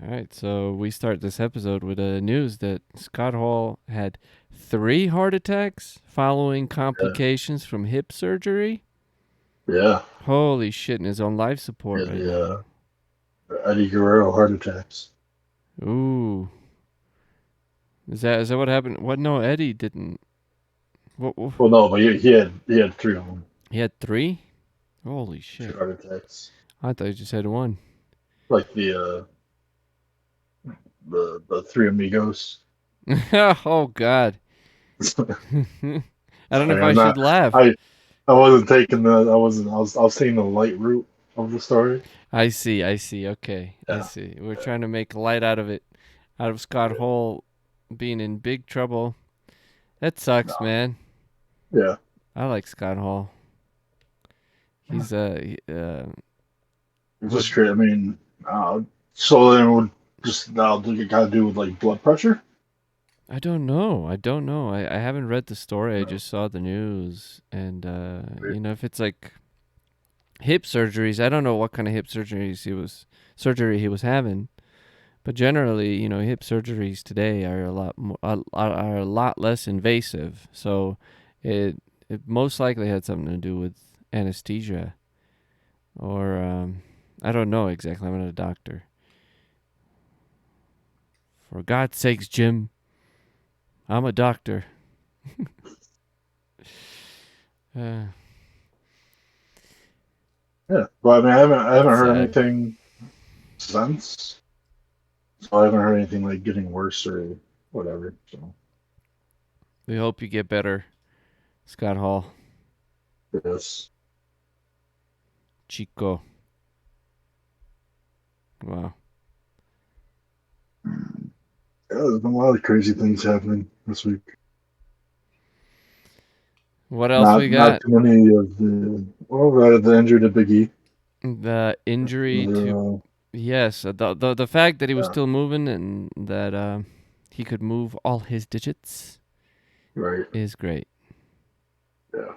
All right, so we start this episode with news that Scott Hall had 3 heart attacks following Yeah, complications from hip surgery. yeah, Holy shit, in his own life support yeah. right The now. Eddie Guerrero heart attacks. Ooh, is that what happened? What? No, Eddie didn't. What? Well, no, but he had three of them. He had 3. Holy Three shit! heart attacks. I thought he just had 1. Like the three amigos. Oh God! I don't know if Sorry, I I'm should not. laugh. I wasn't taking the. I wasn't. I was taking the light route of the story. I see. I see. Okay, I Yeah, see. We're trying to make light out of it, out of Scott Hall being in big trouble. That no, sucks, man. yeah. I like Scott Hall. He's It's what? just great. I mean, so then it would just now it got to do with like blood pressure. I don't know. I don't know. I haven't read the story. I No, just saw the news, and right. if it's like hip surgeries, I don't know what kind of hip surgery he was having. But generally, hip surgeries today are a lot are a lot less invasive. So it it most likely had something to do with anesthesia or I don't know exactly. I'm not a doctor. For God's sakes, Jim, I'm a doctor. Uh, Yeah, but I mean, I haven't that's heard sad. anything since. So I haven't heard anything like getting worse or whatever. So We hope you get better, Scott Hall, yes, Chico. Wow. yeah, there's been a lot of crazy things happening this week. What else we Not got? too many of the injury to Big E. The injury to Uh, yes, the fact that he was yeah, still moving and that he could move all his digits right. is great. Yeah.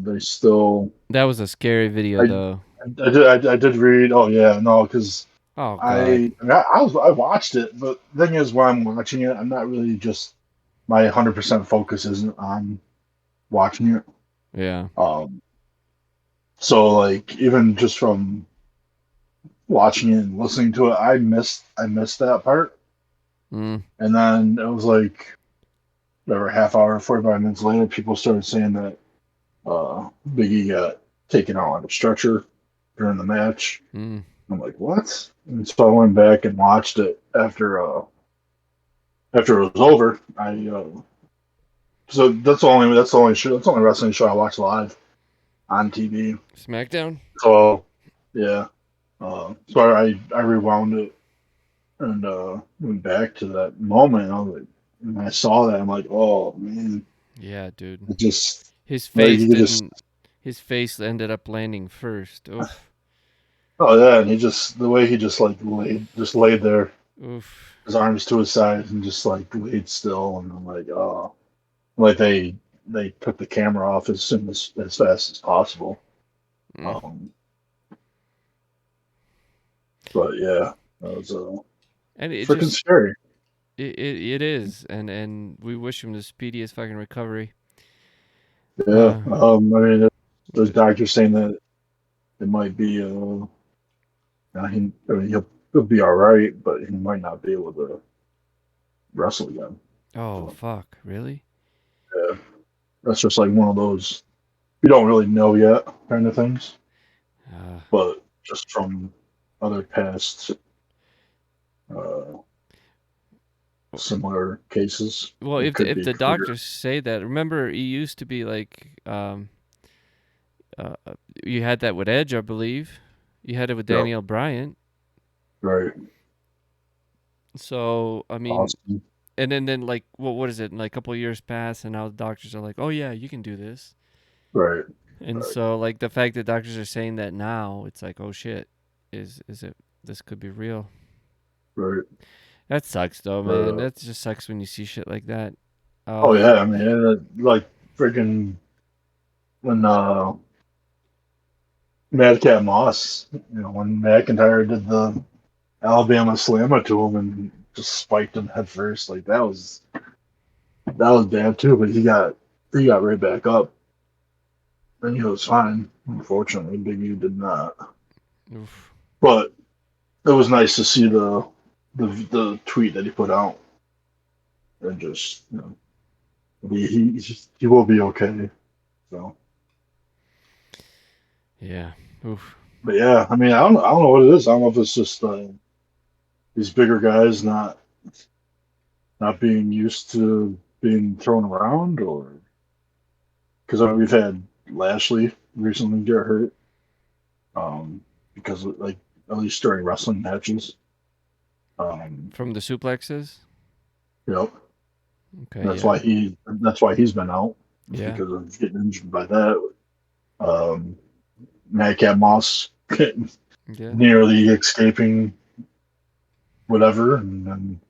They still. That was a scary video, I though. I did read. Oh yeah, no, because Oh God. I watched it, but the thing is, when I'm watching it, I'm not really just my 100% focus isn't on watching it. Yeah. Um, so like even just from watching it and listening to it, I missed that part. Mm. And then it was like whatever half hour, 45 minutes later, people started saying that Biggie got taken out on a stretcher during the match. Mm. I'm like, what? And so I went back and watched it after it was over. I so that's the only wrestling show I watch live on TV. SmackDown. So yeah, so I rewound it and went back to that moment. I was like, when I saw that, I'm like, oh man, Yeah, dude. it just His like face you could just didn't. His face ended up landing first. Oof. oh yeah, and he just the way he just like laid there, Oof. his arms to his side and just like laid still, and I'm like, oh, like they took the camera off as soon as fast as possible. Mm. Um, but yeah, that was And it freaking just scary. it is, and we wish him the speediest fucking recovery. Yeah, Uh, I mean, the but doctor's saying that it might be I mean, he'll be all right, but he might not be able to wrestle again. oh So fuck, really? yeah, that's just like one of those you don't really know yet kind of things, Uh, but just from other past uh, similar cases, well, it could if be the career. doctors say that, remember, he used to be like uh, you had that with Edge, I believe. You had it with Yep, Daniel Bryant. right. So I mean, Awesome. and then like what is it? Like a couple of years pass, and now the doctors are like, oh yeah, you can do this. Right, And right, so like the fact that doctors are saying that now, it's like, oh shit, is it? This could be real. right. That sucks though, But man. That just sucks when you see shit like that. oh Oh, yeah, I mean, like freaking when Madcap Moss, when McIntyre did the Alabama slammer to him and just spiked him head first. Like that was bad too. But he got right back up and he was fine. Unfortunately, Big E did not. Oof. But it was nice to see the tweet that he put out and just he will be okay. So. Yeah. Oof. But yeah, I mean, I don't know what it is. I don't know if it's just these bigger guys not being used to being thrown around, or because I mean, we've had Lashley recently get hurt, because like at least during wrestling matches, From the suplexes. you know, Okay. that's Yeah. why he's been out, just Yeah. because of getting injured by that. Um, Madcap Moss Yeah. nearly escaping whatever, and then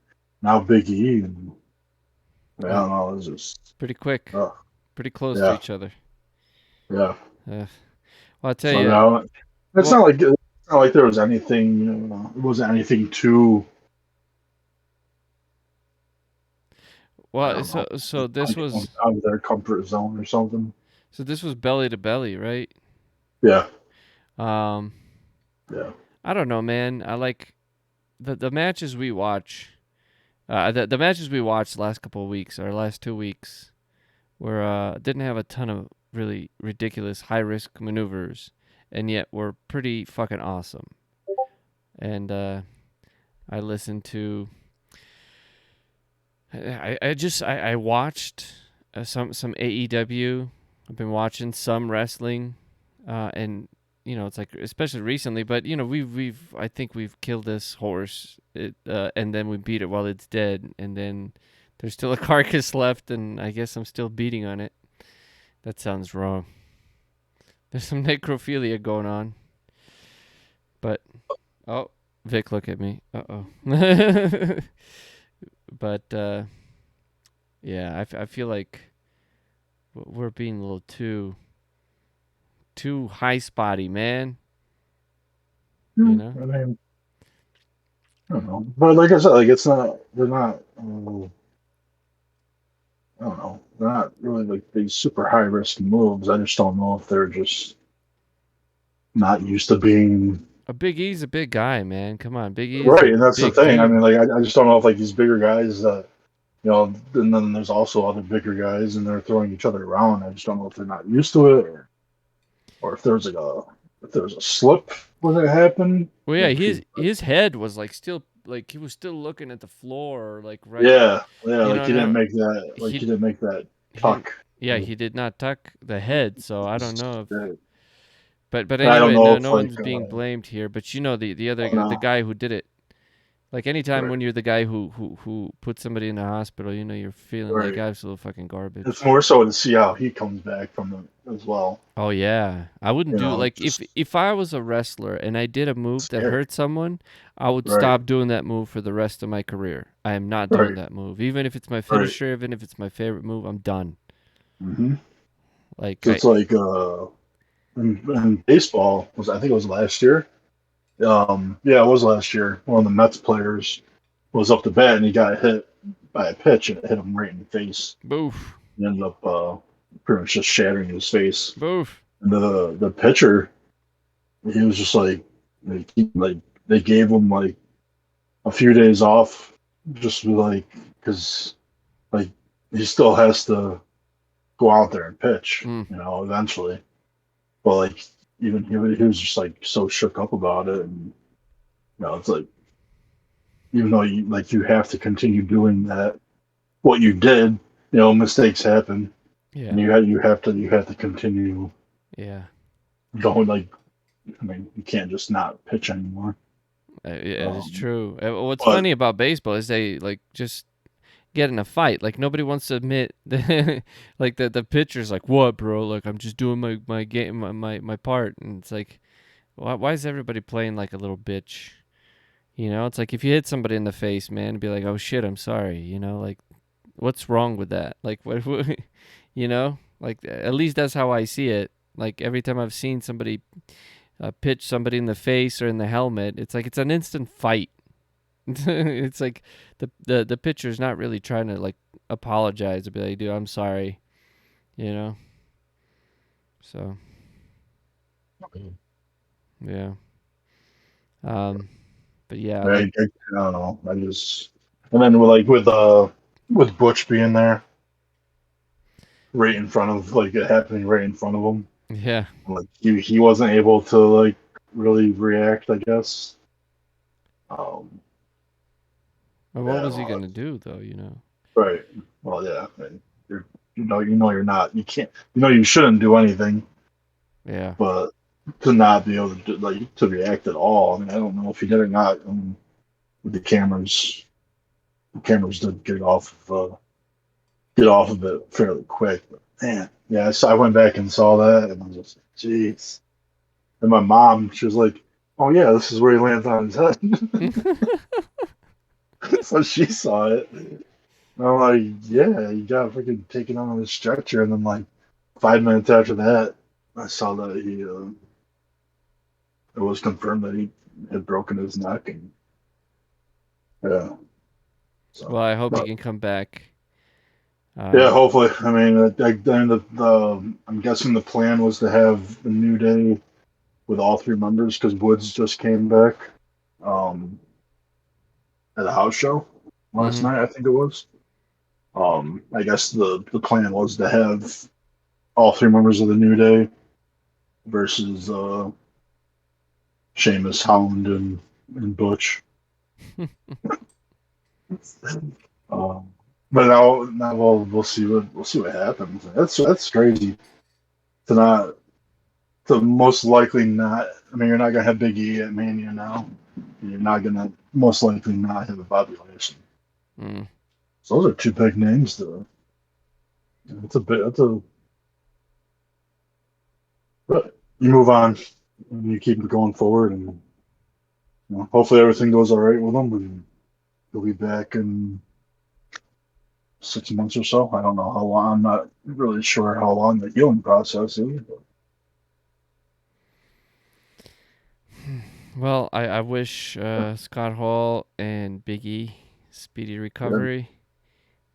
now Big E, and I Uh, don't know, it's just pretty quick. uh, Pretty close to yeah, each other. yeah. Uh, well, I'll tell So you. now it's Well, not like there was anything. It wasn't anything too. I well. don't know, So this like was. out of their comfort zone or something. So this was belly to belly, right? Yeah, Um. yeah. I don't know, man. I like the matches we watch. The matches we watched the last couple of weeks, or last 2 weeks, were didn't have a ton of really ridiculous high risk maneuvers, and yet were pretty fucking awesome. And I listened to. I watched some AEW. I've been watching some wrestling, and it's like especially recently. But we've I think we've killed this horse, and then we beat it while it's dead, and then there's still a carcass left, and I guess I'm still beating on it. That sounds wrong. There's some necrophilia going on, but oh, Vic, look at me. Uh-oh. But yeah, I feel like we're being a little too high spotty, man. You Hmm. know? I mean, I don't know, but like I said, like it's not. They're not. I don't know. They're not really like these super high risk moves. I just don't know if they're just not used to being A Big E's a big guy, man. Come on, Big E is a right, and that's the big thing. I mean, dude. like I just don't know if like these bigger guys. And then there's also other bigger guys, and they're throwing each other around. I just don't know if they're not used to it, or if there's a slip when it happened. Well, yeah, Like, his head was like still like he was still looking at the floor, like right. yeah, You like know, he didn't no, make that. Like he he didn't make that he didn't. tuck. Yeah, he did not tuck the head, so I don't know if. And But I don't anyway, know no if like one's being blamed here. But the other oh guy, the no, guy who did it. Like anytime right, when you're the guy who put somebody in the hospital, you're feeling like right. absolute fucking It's garbage. more so to see how he comes back from it as well. Oh yeah, I wouldn't do like Just if I was a wrestler and I did a move that scary. hurt someone, I would Right, stop doing that move for the rest of my career. I am not doing right, that move, even if it's my right. finisher, even if it's my favorite move. I'm done. Mm-hmm. Like So I it's like in baseball I think it was last year. Yeah, it was last year. One of the Mets players was up to bat and he got hit by a pitch and it hit him right in the face. boof, He ended up pretty much just shattering his face. boof. And the pitcher, he was just like they gave him like a few days off, just like because like he still has to go out there and pitch, Mm, eventually. But like even he was just like so shook up about it, and it's like even though you have to continue doing that, what you did, mistakes happen, and yeah, you have to continue yeah, going. Like I mean, you can't just not pitch anymore. yeah. It's Um, true. What's but funny about baseball is they like just get in a fight. Like nobody wants to admit that, like the pitcher's like, "What, bro? Like I'm just doing my game, my part." And it's like, why is everybody playing like a little bitch? It's like if you hit somebody in the face, man, be like, "Oh shit, I'm sorry." Like what's wrong with that? Like what like at least that's how I see it. Like every time I've seen somebody pitch somebody in the face or in the helmet, it's like it's an instant fight. It's like the pitcher's not really trying to like apologize or be like, dude, I'm sorry, you know. So yeah. Um, but yeah, like I don't know. I just and then with Butch being there, right in front of like it happening right in front of him, yeah. like he wasn't able to like really react. I guess. Um, Well, what yeah, was he well, gonna do though? You know. right. Well, yeah. I mean, you know, you're not. You can't. You know, you shouldn't do anything, Yeah. but to not be able to do, like to react at all. I mean, I don't know if he did or not. With the cameras did get off of it fairly quick. But man, yeah. So I went back and saw that, and I was just like, jeez. And my mom, she was like, "Oh yeah, this is where he lands on his head." So she saw it. And I'm like, "Yeah, he got freaking taken on the stretcher." And then like 5 minutes after that, I saw that it was confirmed that he had broken his neck, and yeah. Well, So, I hope he but can come back. yeah, Um, hopefully. I mean, then I'm guessing the plan was to have a new day with all three members because Woods just came back um, at a house show last mhm. night, I think it was. I guess the plan was to have all three members of the New Day versus Sheamus, Holland, and Butch. Um, but now we'll see what happens. That's crazy to not to most likely not. I mean, you're not gonna have Big E at Mania now. You're not gonna most likely not have a Bobby Lashley. Mm. So those are two big names. To It's a bit. That's a. But you move on and you keep going forward, and hopefully everything goes all right with them, and he'll be back in 6 months or so. I don't know how long. I'm not really sure how long the healing process is. But Well, I wish Scott Hall and Big E speedy recovery.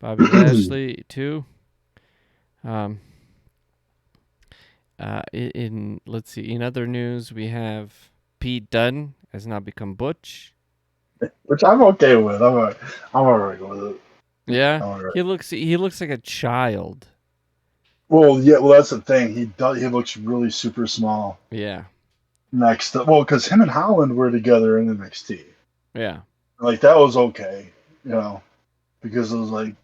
Bobby yeah. Lashley too. Um, in let's see. In other news, we have Pete Dunne has now become Butch. Which I'm okay with. I'm alright with it. Yeah, I'm alright. he looks like a child. Well, yeah. Well, that's the thing. He does. He looks really super small Yeah, next to. Well, because him and Holland were together in NXT. yeah, Like that was okay, you know, because it was like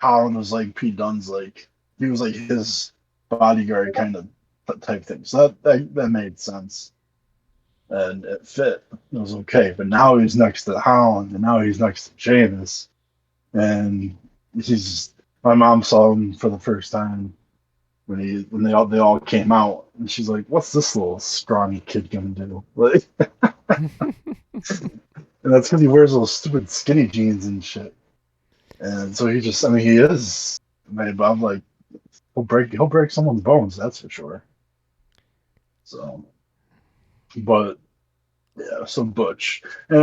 Holland was like Pete Dunne's like he was like his bodyguard kind of type thing. So that made sense and it fit. It was okay. But now he's next to Holland and now he's next to Sheamus and he's my mom saw him for the first time when they all came out and she's like, "What's this little scrawny kid gonna do?" Like, and that's because he wears those stupid skinny jeans and shit. And so I mean, he is. But I'm like, he'll break someone's bones, that's for sure. So, but yeah, so Butch, and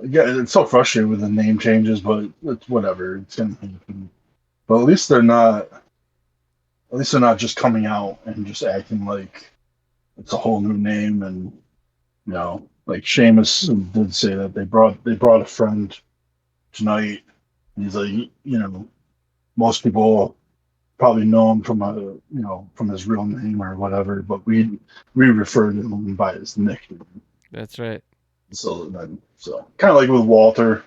yeah, it's so frustrating with the name changes, but it's whatever. It's gonna happen. But at least they're not. At least they're not just coming out and just acting like it's a whole new name. And like Sheamus did say that they brought a friend tonight. And he's like, most people probably know him from his real name or whatever, but we refer to him by his nickname. that's right. So kind of like with Walter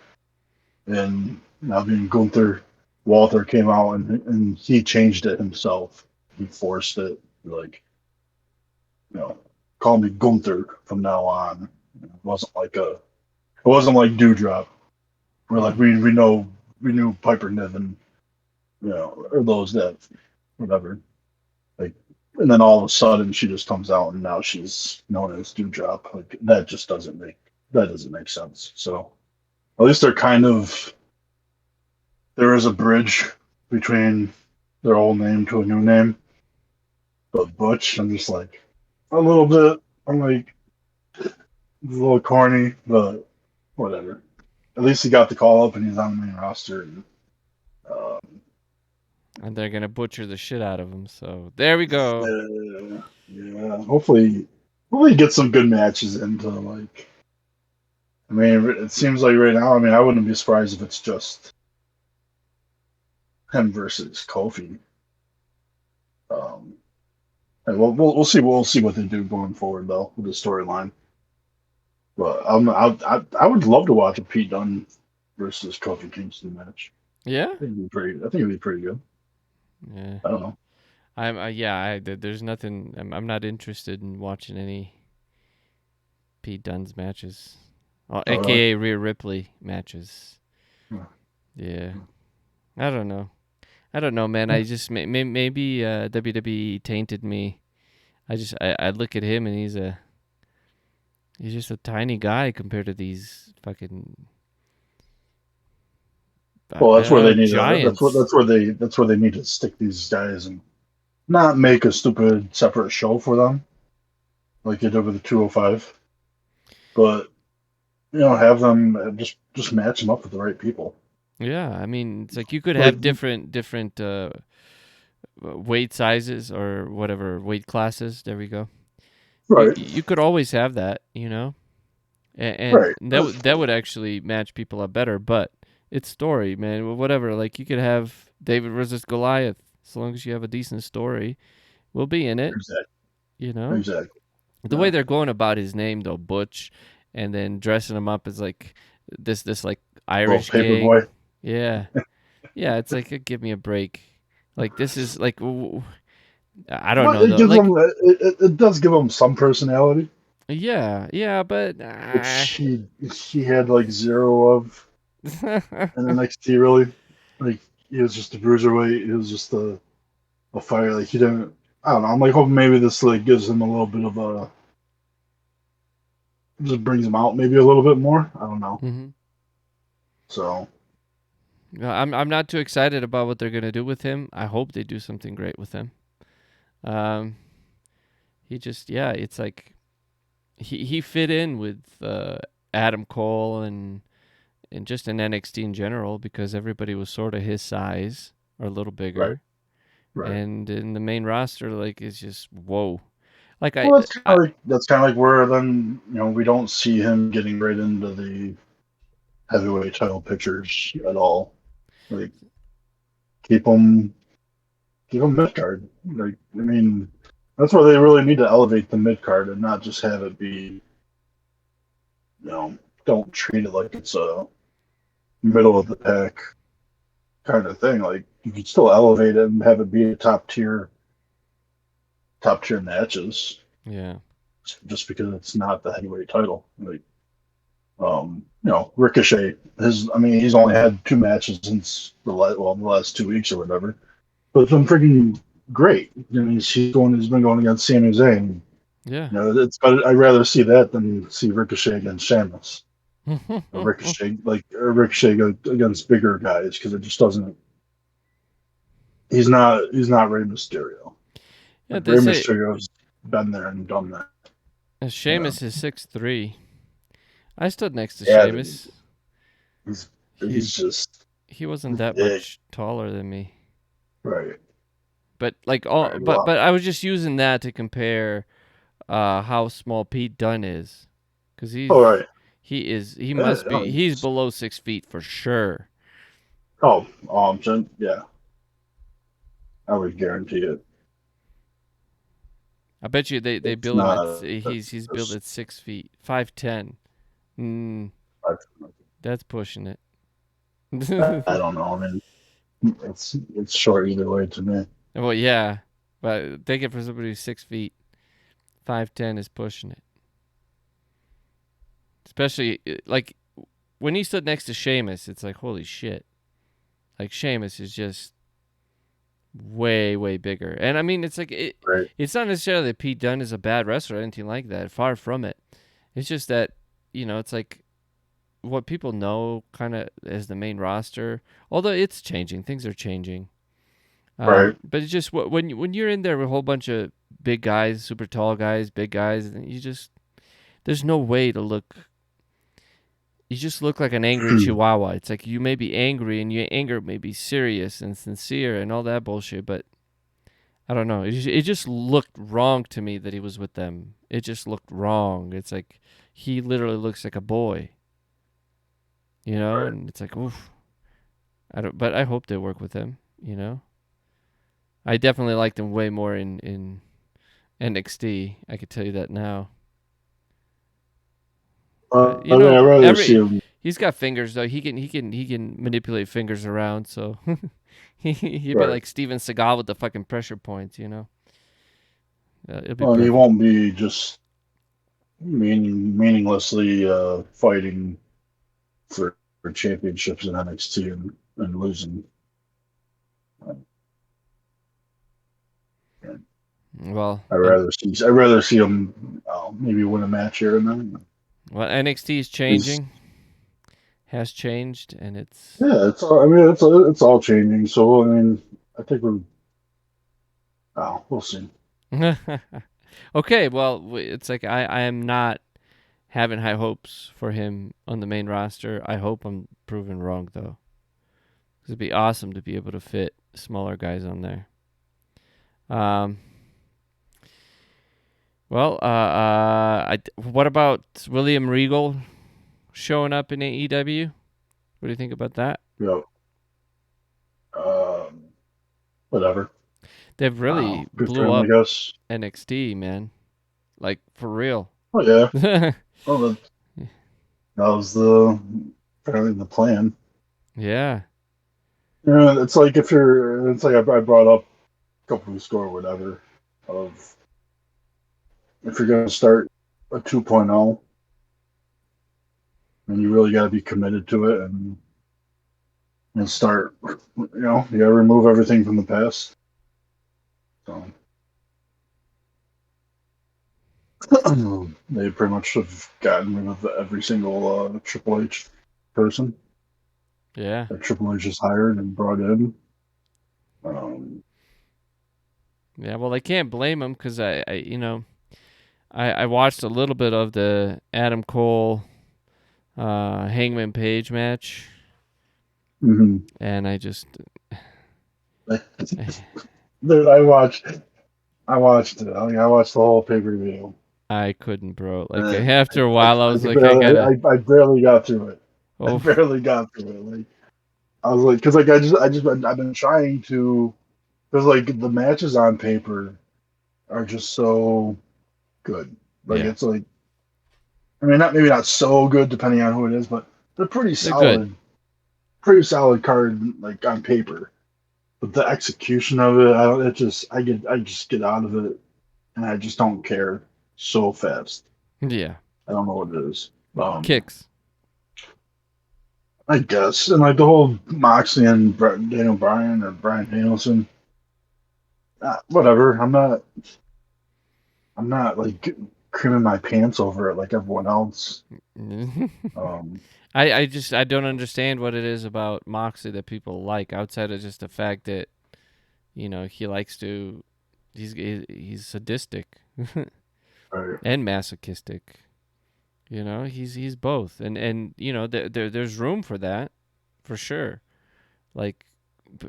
and now being Gunther, Walter came out and he changed it himself. He forced it like you know call me Gunther from now on. It wasn't like Dewdrop. We're like we knew Piper Niven, or those that whatever. Like, and then all of a sudden she just comes out and now she's known as Dewdrop. Like that doesn't make sense. So at least there is a bridge between their old name to a new name. But Butch, I'm just like a little bit. I'm like it's a little corny, but whatever. At least he got the call up and he's on the main roster. And, um, And they're gonna butcher the shit out of him. So there we go. yeah, hopefully he gets some good matches into like. I mean, it seems like right now. I mean, I wouldn't be surprised if it's just him versus Kofi. Um, and we'll see what they do going forward though with the storyline. But I would love to watch a Pete Dunne versus Kofi Kingston match. Yeah. I think it'd be pretty good. Yeah. I don't know. I'm. Yeah. There's nothing. I'm not interested in watching any Pete Dunne's matches. Oh, All right. AKA Rhea Ripley matches. Yeah. Yeah. I don't know. I don't know, man. I just maybe WWE tainted me. I look at him and he's just a tiny guy compared to these fucking Well, I that's where don't know they need to. giants. That's where they need to stick these guys and not make a stupid separate show for them like they did with the 205, but have them just match them up with the right people. Yeah, I mean it's like you could Like have different weight sizes or whatever weight classes. There we go. You right, you could always have that, you know, and right. that would actually match people up better. But it's story, man. Whatever. Like you could have David versus Goliath. As long as you have a decent story, we'll be in it. Exactly. You know. Exactly. The way Yeah. they're going about his name though, Butch, and then dressing him up as like this like Little Irish paper gang. boy. Yeah, yeah. It's like give me a break. Like this is like I don't But know it though. gives Like them. It does give them some personality, yeah, but which she had like zero of in NXT. Really, like he was just a bruiserweight. He was just a fire. Like he didn't. I don't know. I'm like hoping maybe this like gives him a little bit of a just brings him out maybe a little bit more. I don't know. hmm So I'm not too excited about what they're gonna do with him. I hope they do something great with him. Um, he just it's like he fit in with Adam Cole and just in NXT in general because everybody was sort of his size or a little right, bigger. right. And in the main roster, like it's just whoa. Like Well, I that's kind of like where then we don't see him getting right into the heavyweight title pictures at all. Like keep him mid card. Like I mean, that's where they really need to elevate the mid card and not just have it be don't treat it like it's a middle of the pack kind of thing. Like you could still elevate it and have it be a top tier matches yeah just because it's not the heavyweight title. Like Ricochet. He's only had two matches since the last 2 weeks or whatever, but it's been freaking great. He's been going against Sami Zayn. yeah. I'd rather see that than see Ricochet against Sheamus. Ricochet against bigger guys because it just doesn't. He's not Rey Mysterio. Yeah, they Rey say Mysterio's been there and done that. Yeah, Sheamus is 6'3". I stood next to yeah, Sheamus. he's He he's just he wasn't that big, much taller than me. right? But like Right. Well, but I was just using that to compare how small Pete Dunne is, because all right. he Yeah, must be he's below 6 feet for sure. yeah, I would guarantee it. I bet you they It's build him at not. he's built at 6 feet 5'10". Mm, that's pushing it. I don't know. I mean, it's short either way to me. Well, yeah, but take it for somebody who's 6 feet 5'10" is pushing it. Especially like when he stood next to Sheamus, it's like holy shit. Like Sheamus is just way bigger. And I mean, it's like Right. it's not necessarily that Pete Dunne is a bad wrestler or anything like that. Far from it. It's just that it's like what people know kind of as the main roster. Although it's changing, things are changing. Right. But it's just when you're in there with a whole bunch of big guys, super tall guys, big guys, and you just there's no way to look you just look like an angry chihuahua. It's like you may be angry and your anger may be serious and sincere and all that bullshit, but I don't know. It just looked wrong to me that he was with them. It just looked wrong. It's like he literally looks like a boy, Right. and it's like oof. But I hope they work with him. I definitely liked him way more in NXT. I could tell you that now. But I mean, I'd rather see every him. he's got fingers though. He can manipulate fingers around. So he'd be Right. like Steven Seagal with the fucking pressure points. It'll be Well, he perfect. won't be just meaninglessly fighting for championships in NXT and losing. Well, I'd rather see him maybe win a match here and then. NXT is He's changing, has changed, and it's Yeah, it's all, I mean it's all changing. So I mean, I think we'll see. okay. Well, it's like I am not having high hopes for him on the main roster. I hope I'm proven wrong though. 'Cause it'd be awesome to be able to fit smaller guys on there. Um, what about William Regal showing up in AEW? What do you think about that? You know, whatever. They've really Good for blew him, I up guess. NXT, man. Like for real. Oh yeah. yeah. Well, that was the apparently the plan. Yeah, it's like it's like I brought up a couple weeks ago or whatever of if you're going to start a 2.0, and you really got to be committed to it and start, you got to remove everything from the past. So they pretty much have gotten rid of every single Triple H person Yeah. that Triple H has hired and brought in. Um, Yeah. Well, I can't blame him because I watched a little bit of the Adam Cole Hangman Page match, mhm. and I just Dude, I watched it. I watched the whole pay per view. I couldn't, bro. Like And after a while, I I was like, I barely, gotta. I barely got through it. I Oh, barely got through it. Like I was like, because like I've been trying to, because like the matches on paper are just so good. Like yeah, it's like, I mean, not maybe not so good depending on who it is, but they're they're good. pretty solid card like on paper. But the execution of it, I don't. It just I just get out of it, and I just don't care so fast. Yeah, I don't know what it is. kicks. I guess, and like the whole Moxley and Daniel Bryan or Bryan Danielson, whatever. I'm not like creaming my pants over it like everyone else. Um, I don't understand what it is about Moxley that people like outside of just the fact that he likes to. He's sadistic right. and masochistic. He's both, and there's room for that, for sure. Like,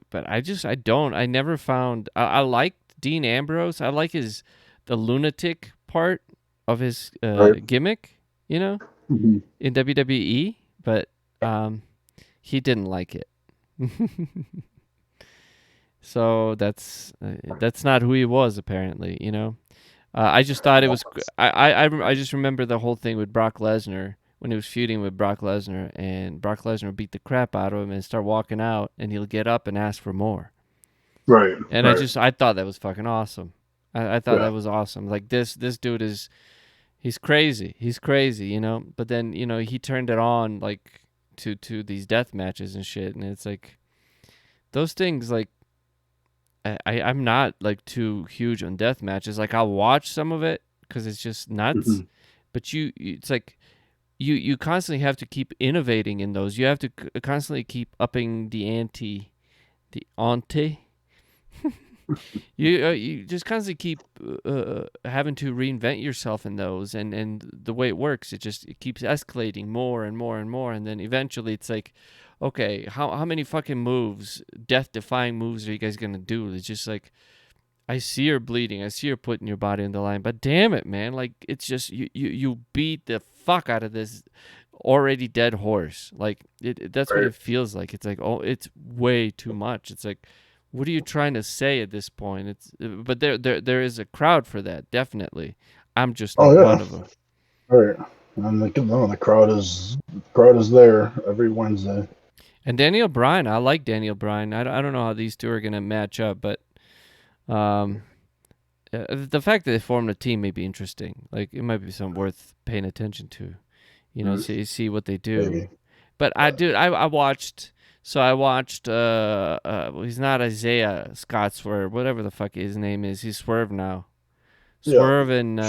but I never found. I liked Dean Ambrose. I like the lunatic part of his Right. gimmick. Mm-hmm. In WWE, but he didn't like it. So that's not who he was apparently. I just thought it was. I just remember the whole thing with Brock Lesnar when he was feuding with Brock Lesnar, and Brock Lesnar beat the crap out of him and start walking out, and he'll get up and ask for more. Right. And Right. I thought that was fucking awesome. I thought Yeah. that was awesome. Like this dude he's crazy. He's crazy. But then he turned it on like to these death matches and shit, and it's like those things like. I'm not like too huge on death matches. Like I'll watch some of it because it's just nuts. Mm-hmm. But it's like you constantly have to keep innovating in those. You have to constantly keep upping the ante, the ante. you just constantly keep having to reinvent yourself in those, and the way it works, it keeps escalating more and more and more, and then eventually it's like, okay, how many fucking moves, death defying moves, are you guys gonna do? It's just like, I see her bleeding. I see her putting your body on the line. But damn it, man. Like, it's just, you beat the fuck out of this already dead horse. Like, that's what Right. it feels like. It's like, oh, it's way too much. It's like, what are you trying to say at this point? But there is a crowd for that, definitely. I'm just Oh not yeah. one of them. Right. And the crowd is there every Wednesday. And Daniel Bryan, I like Daniel Bryan. I don't know how these two are going to match up, but um, the fact that they formed a team may be interesting. Like, it might be something worth paying attention to. See what they do. Maybe. But I watched. So I watched. He's not Isaiah Scott Swerve, whatever the fuck his name is. He's Swerve now. Yeah. Swerve and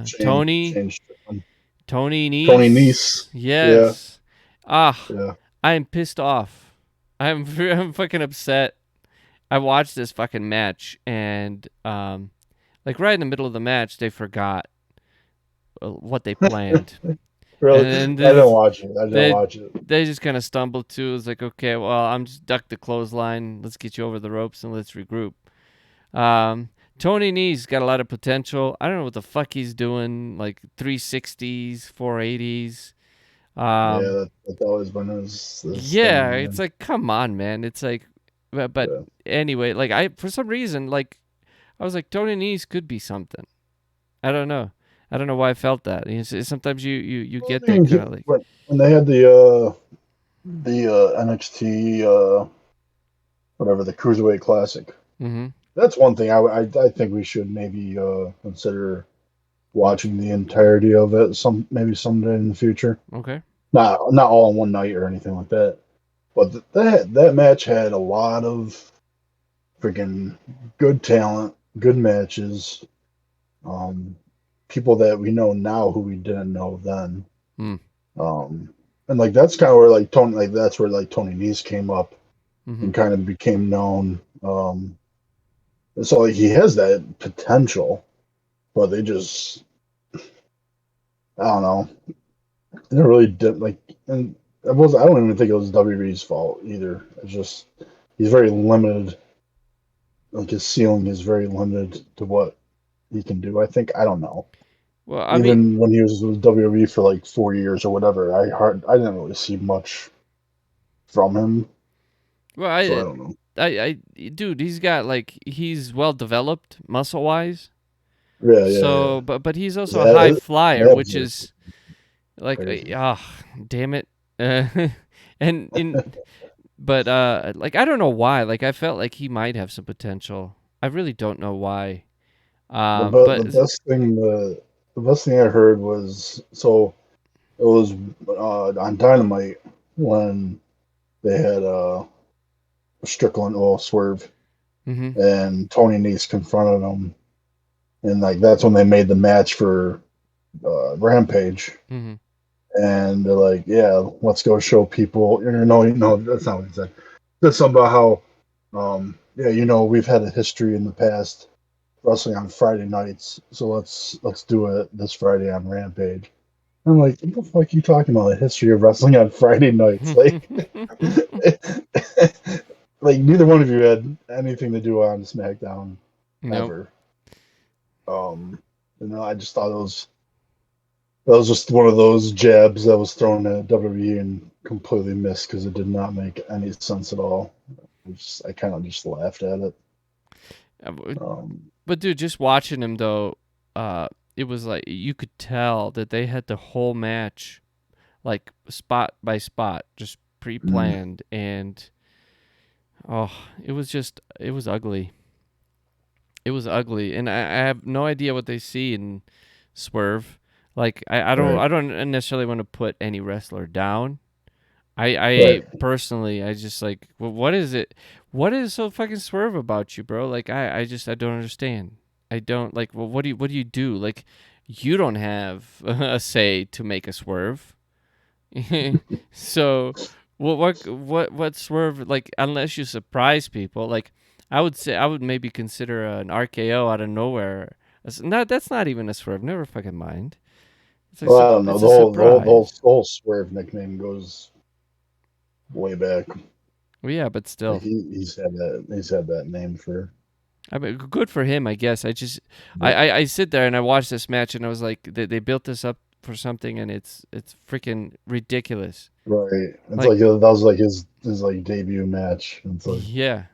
Shane. Tony Shane Strickland. Tony Nese. Nese. Yeah. Yes. Ah, Yeah. I am pissed off. I'm fucking upset. I watched this fucking match, and like right in the middle of the match, they forgot what they planned, Really? and then I didn't watch it. I didn't they watch it. they just kind of stumbled too. It's like, okay, well, I'm just duck the clothesline. Let's get you over the ropes and let's regroup. Um, Tony Nee's got a lot of potential. I don't know what the fuck he's doing, like 360s, 480s. Yeah, Um, that's always been his yeah, thing, it's man. like, come on, man. It's like, but Yeah. anyway, like, for some reason, like, I was like, Tony Nese could be something. I don't know. I don't know why I felt that. Sometimes you Well, get I that mean, kind of like, when they had the NXT whatever the Cruiserweight Classic, mm-hmm, that's one thing I think we should maybe consider watching the entirety of it maybe someday in the future. okay, Not all in one night or anything like that. But that match had a lot of freaking good talent, good matches, um, people that we know now who we didn't know then. mm, Um, and like that's kind of where like Tony like that's where like Tony Nese came up mm-hmm. and kind of became known. So like, he has that potential, but they just I don't know. They really did like and I don't even think it was WWE's fault either. It's just he's very limited. Like his ceiling is very limited to what he can do. I don't know. Well, I mean, Even when he was with WWE for like 4 years or whatever, I didn't really see much from him. well, So I don't know. dude, he's well developed muscle wise. Yeah, yeah, yeah. So, but he's His also a high flyer, abs which are is like, crazy. damn it. Uh, and in but like, I don't know why. Like, I felt like he might have some potential. I really don't know why. The But best thing I heard was so it was on Dynamite when they had Strickland, Swerve, mm-hmm, and Tony Nese confronted him, and like that's when they made the match for Rampage. mm-hmm. And they're like, "Yeah, let's go show people." No, that's not what he said. That's something about how, yeah, we've had a history in the past wrestling on Friday nights, so let's do it this Friday on Rampage. I'm like, what the fuck are you talking about? The history of wrestling on Friday nights, like, like neither one of you had anything to do on SmackDown Nope. ever. I just thought that was just one of those jabs that was thrown at WWE and completely missed because it did not make any sense at all. I kind of just laughed at it. Uh, But Um, but dude, just watching him though, it was like you could tell that they had the whole match like spot by spot, just mm, pre-planned, and oh, it was ugly. It was ugly, and I have no idea what they see in Swerve. Like, right, I don't necessarily want to put any wrestler down. I right. personally, I just like, what is it? What is so fucking Swerve about you, bro? Like, I don't understand. I don't like. Well, what do you do? Like, you don't have a say to make a swerve. So, what Swerve, like, unless you surprise people, like, I would say I would maybe consider an RKO out of nowhere. That's not even a swerve. Never fucking mind. It's Well, I don't know. it's The a whole the whole, the whole, surprise. the whole Swerve nickname goes way back. Well, yeah, but Like still, he's had that name for. I mean, good for him, I guess. Yep. I sit there and I watch this match and I was like, they built this up for something and it's freaking ridiculous. Right. It's Like, like that was like his like debut match. It's like, yeah,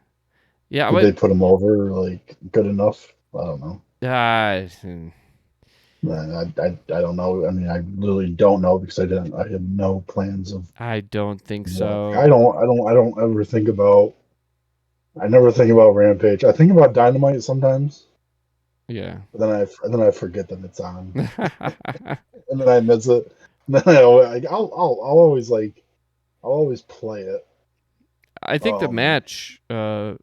yeah, did they put him over like good enough? I don't know. uh, I don't know. I mean, I literally don't know because I had no plans of I don't think watching. so. I don't ever think about. I never think about Rampage. I think about Dynamite sometimes, Yeah. but then I forget that it's on, and then I miss it. And then I'll always like I'll always play it. I think the Um, match. I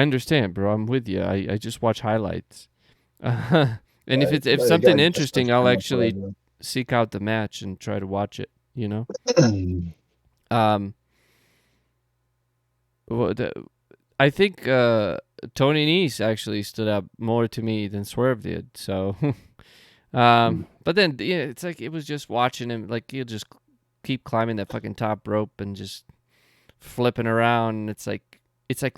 understand, bro. I'm with you. I just watch highlights. And if something I spent interesting, I'll time on actually forever. seek out the match and try to watch it. You know. Um. Well, I think Tony Nese actually stood out more to me than Swerve did. So, but then yeah, it's like it was just watching him. Like he'll just keep climbing that fucking top rope and just flipping around. And it's like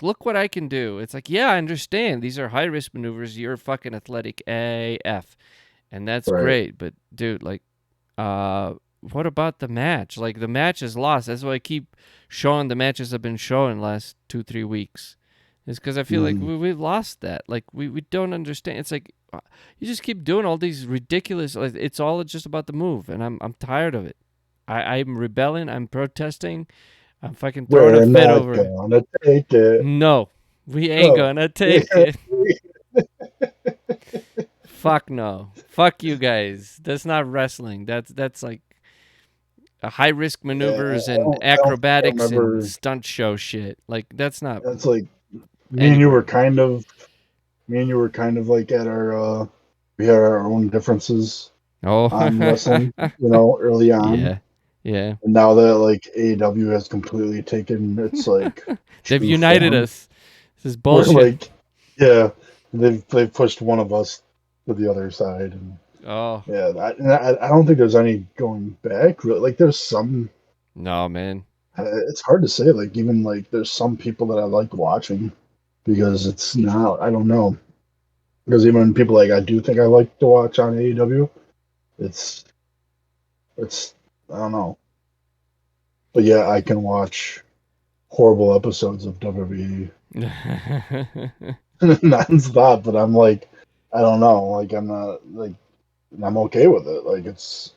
look what I can do. It's like yeah, I understand these are high risk maneuvers. You're fucking athletic AF, and that's Right. great. But dude, like, what about the match? Like the match is lost. That's why I keep showing the matches I've been showing last 2-3 weeks. Is because I feel like Mm, we've lost that. Like we don't understand. It's like you just keep doing all these ridiculous. Like, it's all just about the move, and I'm tired of it. I'm rebelling. I'm protesting. I'm fucking throwing a we're fit not over it. gonna take it. No, we ain't Oh, gonna yeah. take it. Fuck no. Fuck you guys. That's not wrestling. That's like high risk Yeah, maneuvers and I don't think I acrobatics and remember. stunt show shit. Like that's not That's like me and you were anywhere. kind of me and you were kind of like at our we had our own differences Oh, on wrestling, early on. yeah, yeah. And now that like AEW has completely taken its like They've true united form, us. This is we're bullshit. like, yeah, they've pushed one of us to the other side, and Oh yeah, I don't think there's any going back. Really, like there's some. no, man. It's hard to say. Like even like there's some people that I like watching because it's not. I don't know. Because even people like I do think I like to watch on AEW. It's it's I don't know. But yeah, I can watch horrible episodes of WWE nonstop. But I'm like, I don't know. Like I'm not like I'm okay with it. Like it's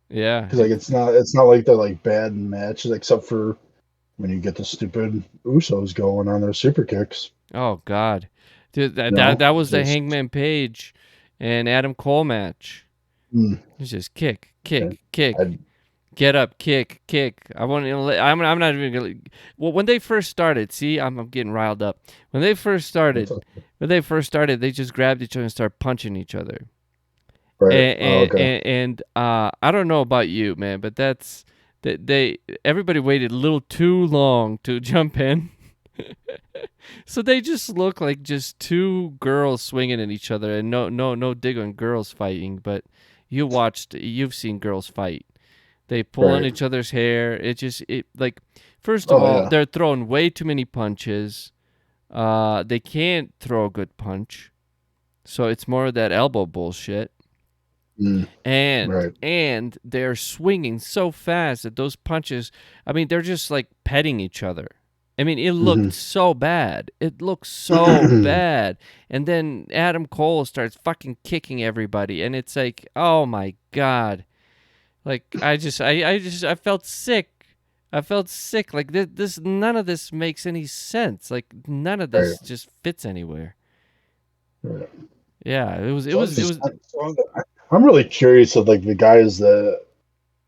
Yeah, because like it's not like they're like bad matches except for when you get the stupid Usos going on their super kicks. oh god. Dude, You know, that was the just Hangman Page and Adam Cole match. mm, It's just kick, yeah. kick, kick. I, Get up, kick, kick. I want to. I'm not even gonna. Well, when they first started, see, I'm getting riled up. When they first that's started, they just grabbed each other and started punching each other. right. And Oh, and, okay. and, and I don't know about you, man, but that's that they everybody waited a little too long to jump in. So they just look like just two girls swinging at each other, and no dig on girls fighting, but you've seen girls fight. They pull on Right. each other's hair. It like first of Oh all, yeah. they're throwing way too many punches. They can't throw a good punch. So it's more of that elbow bullshit. Mm, And right. and they're swinging so fast that those punches, I mean, they're just like petting each other. I mean, it looked Hmm. so bad. It looked so bad. And then Adam Cole starts fucking kicking everybody and it's like, "Oh my god." Like I felt sick. I felt sick. Like this none of this makes any sense. Like none of Right. this just fits anywhere. Right. Yeah, So I'm it just was I'm really curious of like the guys that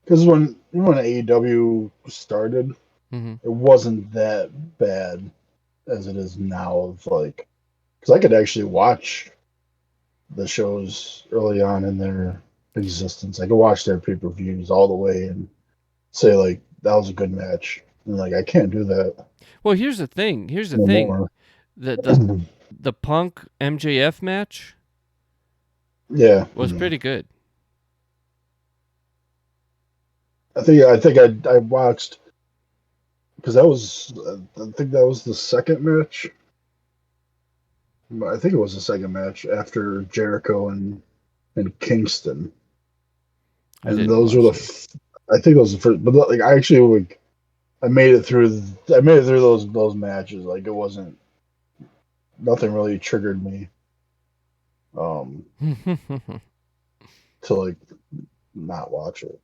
because when AEW started, mhm. it wasn't that bad as it is now. Of like, because I could actually watch the shows early on in their existence. I could watch their pay per views all the way and say like that was a good match. And like I can't do that Well, here's the thing. Here's the no thing. more. The the the Punk MJF match Yeah, was pretty good. I watched because that was I think that was the second match. I think it was the second match after Jericho and Kingston, I and didn't those were watch it. I think those were the first. But like I actually like I made it through. I made it through those matches. Like it wasn't nothing really triggered me um to like not watch it.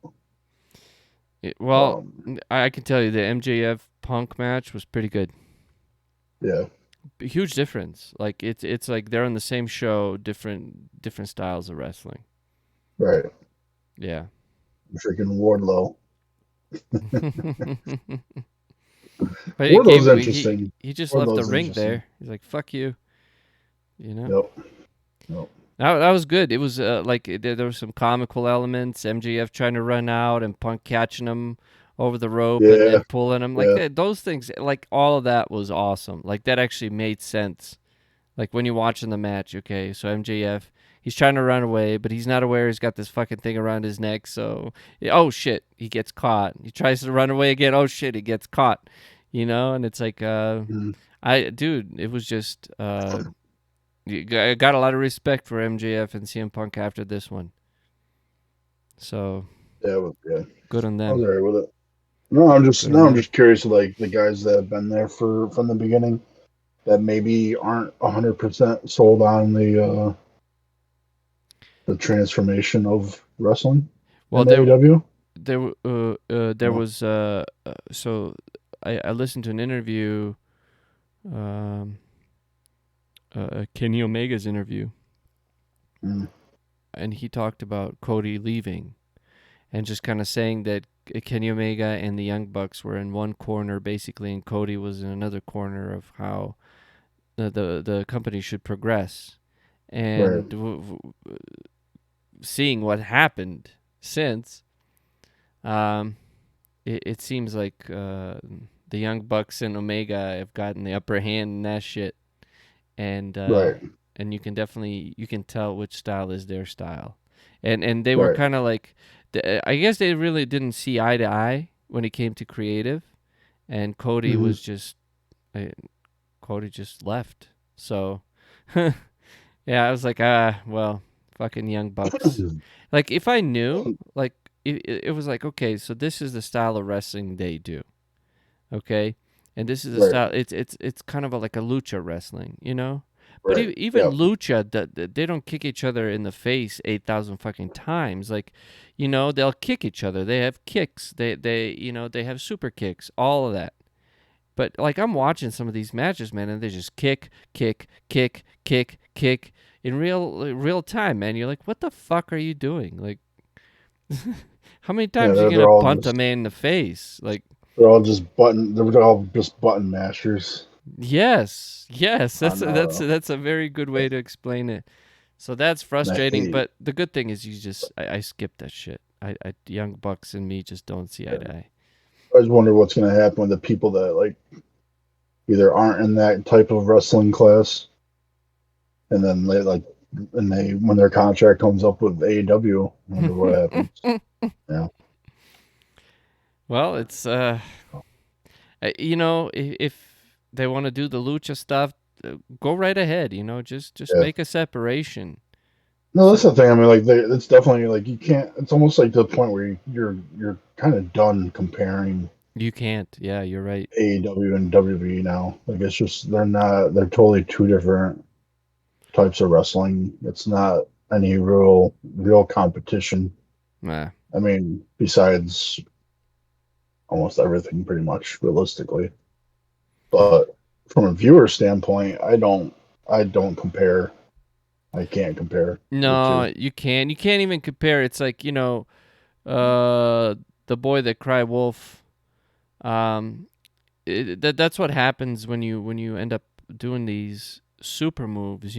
Well, Um, I can tell you the MJF Punk match was pretty good. yeah, Huge difference. Like it's like they're on the same show, different styles of wrestling. right. Yeah. Freaking Wardlow. But he Wardlow's gave he interesting. he just left the Wardlow's ring interesting. there. He's like, "Fuck you," you know. Yep. Yep. That was good. It was like there were some comical elements. MJF trying to run out and Punk catching him over the rope and Yeah. then pulling him. Like Yeah. those things, like all of that was awesome. Like that actually made sense. Like when you're watching the match, okay, so MJF, he's trying to run away, but he's not aware he's got this fucking thing around his neck. So, oh shit, he gets caught. He tries to run away again. Oh shit, he gets caught. And it's like, Mhm. dude, it was just, I got a lot of respect for MJF and CM Punk after this one. So Yeah. good on I was them. alright with it. No, I'm just Good on now I'm them. just curious, like the guys that have been there for from the beginning that maybe aren't 100% sold on the transformation of wrestling Well, in AEW. there No. was, so I listened to an interview, um, Kenny Omega's interview, Mm, and he talked about Cody leaving and just kind of saying that Kenny Omega and the Young Bucks were in one corner basically, and Cody was in another corner of how the company should progress. right, And seeing what happened since, um, it seems like the Young Bucks and Omega have gotten the upper hand in that shit, and uh, right, and you can tell which style is their style, and they were right. kind of like, I guess they really didn't see eye to eye when it came to creative, and Hmm. uh, Cody just left. So yeah, I was like, well, fucking Young Bucks. Like if I knew, like it was like, okay, so this is the style of wrestling they do, okay, and this is the Right, style. It's kind of like a lucha wrestling, you know. But right. even Yeah. lucha, they don't kick each other in the face 8,000 fucking times. Like, they'll kick each other. They have kicks. They have super kicks. All of that. But like I'm watching some of these matches, man, and they just kick, kick, kick, kick, kick in real time, man. You're like, what the fuck are you doing? Like, how many Yeah, times are you they're gonna all punt a just man in the face? Like, they're all just button mashers yes, yes, that's on that's a very good way to explain it. So that's and I frustrating, hate but the good thing is I skip that shit. Young Bucks and me just don't see eye yeah. to eye. I just wonder what's gonna happen with the people that like either aren't in that type of wrestling class and then they like and they when their contract comes up with AEW, I wonder what happens. Yeah. Well, it's if they want to do the lucha stuff, go right ahead. Just Yeah. make a separation. No, that's So the thing. I mean, like, it's definitely like you can't. It's almost like to the point where you're kind of done comparing you can't. Yeah, you're right. AEW and WWE now. Like, it's just they're not. They're totally two different types of wrestling. It's not any real competition. Nah. I mean, besides almost everything, pretty much realistically. But from a viewer standpoint, I don't compare. I can't compare the No, two. you can't. You can't even compare. It's like uh, the boy that cried wolf. Um, that's what happens when you end up doing these super moves.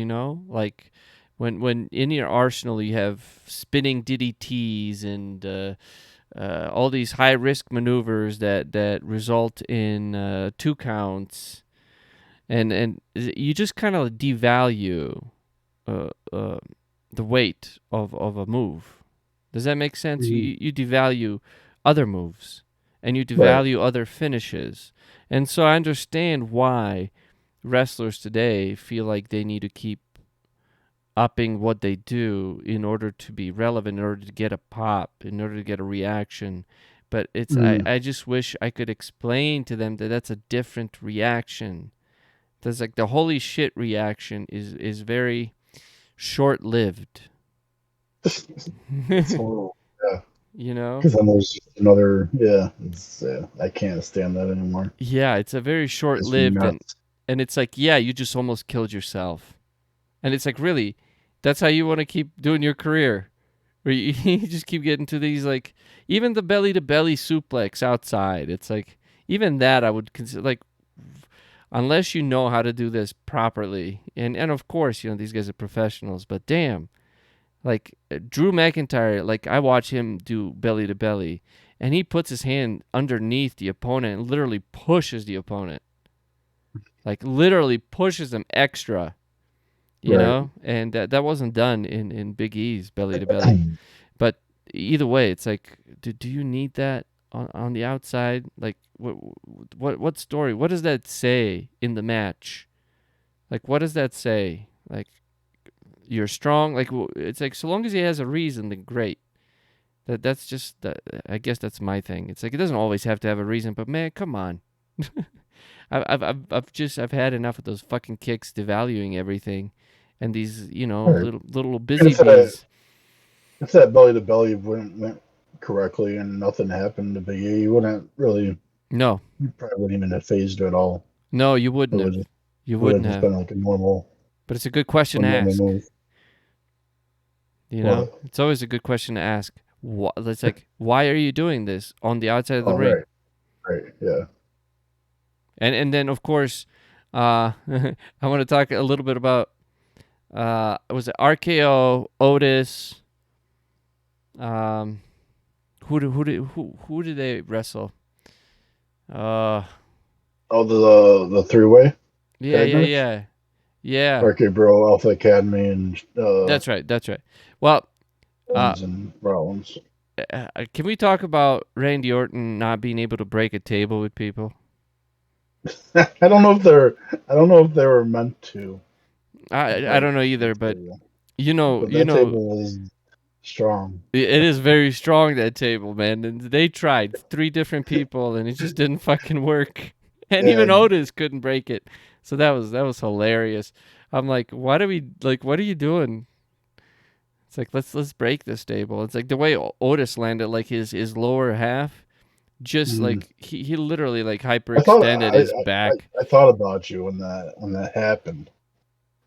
Like when in your arsenal you have spinning DDTs and all these high risk maneuvers that result in 2 counts, and you just kind of devalue uh, uh, the weight of a move. Does that make sense? Mhm. You devalue other moves, and you Right. devalue other finishes. And so I understand why wrestlers today feel like they need to keep upping what they do in order to be relevant, in order to get a pop, in order to get a reaction. But Mm. I just wish I could explain to them that that's a different reaction. That's like the holy shit reaction is very short lived. It's horrible. Yeah. You know? Because then there's just another. Yeah. I can't stand that anymore. Yeah, it's a very short It's me lived, nuts. and it's like, yeah, you just almost killed yourself. And it's like, really, that's how you want to keep doing your career. Where you just keep getting to these, like, even the belly to belly suplex outside. It's like, even that I would consider, like, unless you know how to do this properly. And of course, these guys are professionals, but damn, like Drew McIntyre, like I watch him do belly to belly, and he puts his hand underneath the opponent and literally pushes the opponent. Like literally pushes them extra, Right. and that wasn't done in Big E's belly to belly. But either way, it's like, do you need that on the outside? Like, what story? What does that say in the match? Like, what does that say? Like, you're strong. Like, it's like, so long as he has a reason, then great. That's just I guess that's my thing. It's like it doesn't always have to have a reason, but man, come on. I've had enough of those fucking kicks devaluing everything, and these Right. little And busy bees. if that belly to belly went correctly and nothing happened to Big E, you wouldn't really. No, You probably wouldn't even have phased it at all. no, you It wouldn't would have. just You it would wouldn't have just have. been like But it's a good question a to normal ask. move. But It's always a good question to ask. It's like, why are you doing this on the outside of the oh ring? right, yeah. And then of course, I want to talk a little bit about was it RKO, Otis, um, who did they wrestle? Uh, Oh, the 3-way yeah, tag yeah, match. yeah, yeah. RK Bro, Alpha Academy, and That's right. That's right. Well, uh, Owens and Rollins. can we talk about Randy Orton not being able to break a table with people? I don't know if they're. I don't know if they were meant to I break don't know the either, but table, you know, but you that know, table was strong. it is very strong, that table, man. And they tried 3 different people, and it just didn't fucking work. And even Yeah, Otis couldn't break it. So that was hilarious. I'm like, why do we like? What are you doing? It's like let's break this table. It's like the way Otis landed, like his lower half, just mm. like he literally like I thought hyperextended his back. I thought about you when that happened.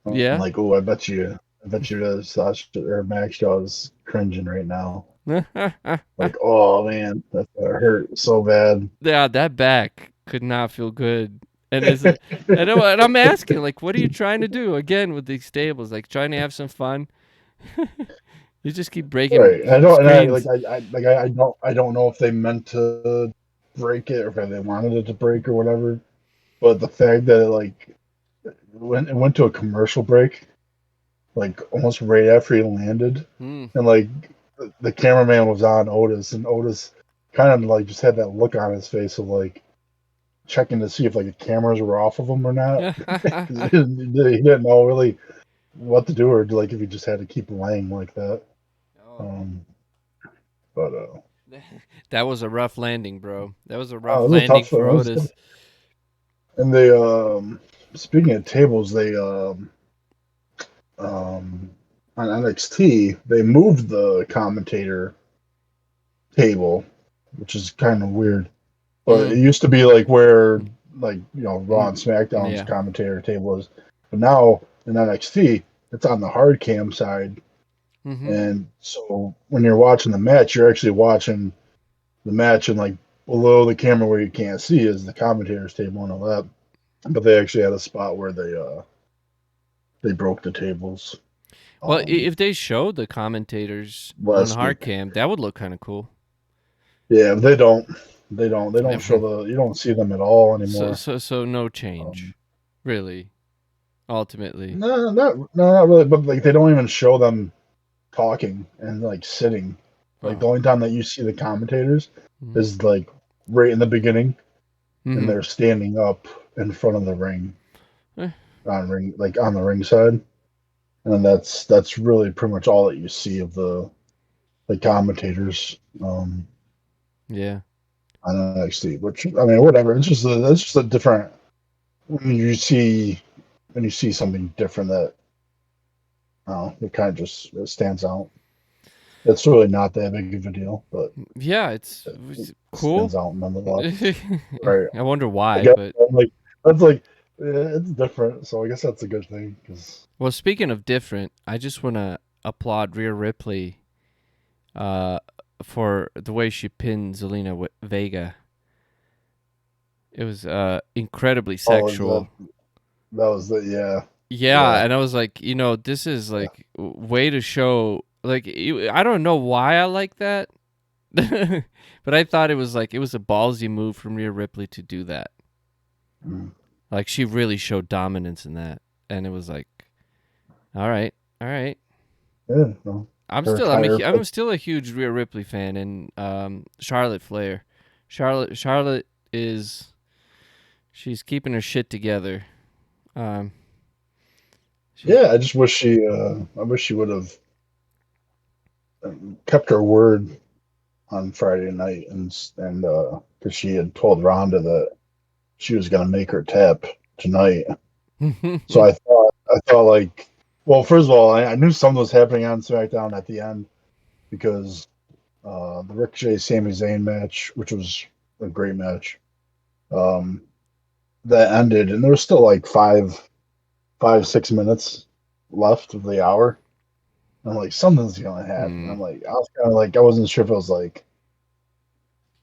I'm Yeah. like, oh, I bet you Sasha or Max Shaw is cringing right now. Like, oh man, that hurt so bad. Yeah, that back could not feel good. And and I'm asking, like, what are you trying to do again with these tables? Like, trying to have some fun? You just keep breaking Right. I don't, and screens. I don't know if they meant to break it or if they wanted it to break or whatever. But the fact that it went to a commercial break, like almost right after he landed, Hmm. and like the cameraman was on Otis, and Otis kind of like just had that look on his face of like checking to see if like the cameras were off of him or not. 'Cause he didn't know really what to do or like if he just had to keep laying like that. Oh man, Um, but that was a rough landing, bro. That was a it rough was a landing tough. It for was, Otis. and they speaking of tables, they on NXT they moved the commentator table, which is kind of weird. But Mm, it used to be like where like Raw mm, and SmackDown's yeah. commentator table is, but now in NXT it's on the hard cam side, Mm-hmm. and so when you're watching the match, you're actually watching the match, and like below the camera where you can't see is the commentator's table and all that. But they actually had a spot where they broke the tables Well, um if they showed the commentators on last week. hard cam, that would look kind of cool. Yeah, they don't. They don't. They don't show Mhm. the. You don't see them at all So anymore. so so no Um, change, really. Ultimately. no, not really. But like, they don't even show them talking and like sitting. Like the Oh. only time that you see the commentators Mm-hmm. is like right in the beginning, and Mm-hmm. they're standing up in front of the ring Eh, on the ring side, and then that's really pretty much all that you see of the commentators. yeah. On NXT, which I mean, whatever. It's just a different. When you see something different that it kind of just it stands out. It's really not that big of a deal, but Yeah, it it's cool. stands out nonetheless. I Right. wonder I why, guess but I'm like that's like it's different, so I guess that's a good thing because well, speaking of different, I just want to applaud Rhea Ripley uh for the way she pinned Vega. It was incredibly oh sexual. that was the Yeah, yeah and I was like, this is like way to show like I don't know why I like that. But I thought it was a ballsy move from Rhea Ripley to do that. mm, Like she really showed dominance in that, and it was like, all right, all right. yeah no, her attire I'm still a huge Rhea Ripley fan, and Charlotte Flair. Charlotte is she's keeping her shit together. Um, she's yeah. I wish she would have kept her word on Friday night and because she had told Ronda that she was going to make her tap tonight. So I thought like, well, first of all, I knew something was happening on SmackDown at the end because the Ricochet Sami Zayn match, which was a great match, um, that ended, and there was still like 6 minutes left of the hour. I'm like, something's gonna happen. Hmm. I was kind of like, I wasn't sure if it was like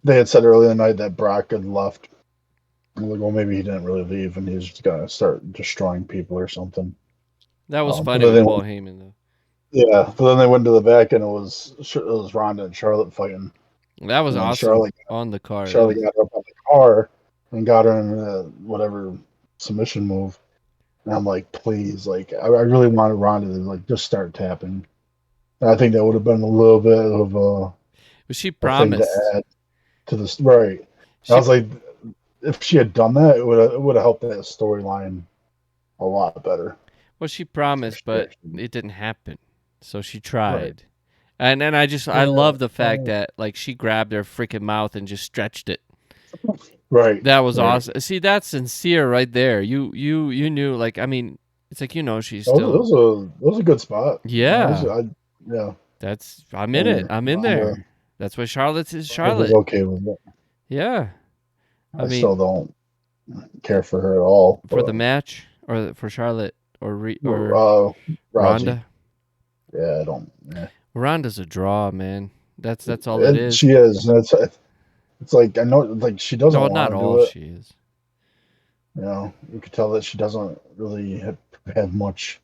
they had said earlier in the night that Brock had left. I'm like, well, maybe he didn't really leave, and he's just gonna start destroying people or something. That was But funny then with they Paul went, Heyman though. yeah, but then they went to the back, and it was Ronda and Charlotte fighting, That was and then awesome on the card. That Charlotte was got her up on the car and got her in whatever submission move. And I'm like, please, like, I really wanted Ronda to like just start tapping. And I think that would have been a little bit of but she a thing to promised. add to this, right? And I She was like, if she had done that, it would have helped that storyline a lot better. well she If promised, she but actually, it didn't happen. So she right? tried. And then I Yeah, love the fact that like she grabbed her freaking mouth and just stretched it. right, That was right. awesome. See, that's sincere right there. You knew like I mean, it's like she's It still was a good spot. yeah. Yeah, That's I'm in it. and I'm in Ronda, there. That's why Charlotte's is Ronda was Charlotte. okay with it. Yeah. I I mean, still don't care for her at all, for the but match or for Charlotte or uh, Raji, Ronda. yeah, I don't. Yeah. Ronda's a draw, man. That's all it is. She is. It's like I know, like she doesn't No, want not to all do it. she is. You could tell that she doesn't really have much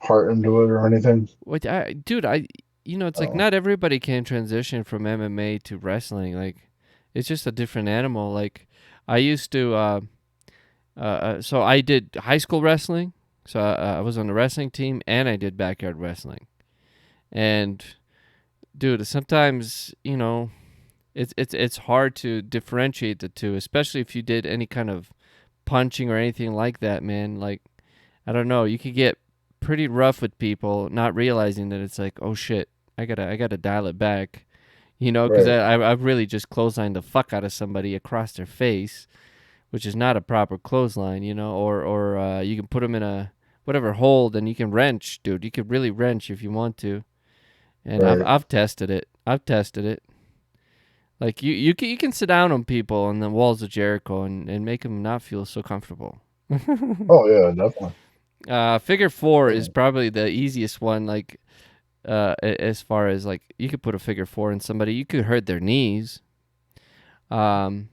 heart into it or anything. What dude, it's like Oh, not everybody can transition from MMA to wrestling. Like it's just a different animal. Like I used to so I did high school wrestling. So I was on the wrestling team and I did backyard wrestling. And dude, sometimes, it's hard to differentiate the two, especially if you did any kind of punching or anything like that, man. Like I don't know, you could get pretty rough with people, not realizing that it's like, oh shit, I gotta dial it back, because right, I've really just clotheslined the fuck out of somebody across their face, which is not a proper clothesline, or you can put them in a whatever hold and you can wrench, dude. You could really wrench if you want to, and I've right. I've tested it. I've tested it. Like you can sit down on people on the walls of Jericho and make them not feel so comfortable. Oh yeah, definitely. Figure four is Definitely. probably the easiest one. Like, as far as like you could put a figure four in somebody, you could hurt their knees. Um,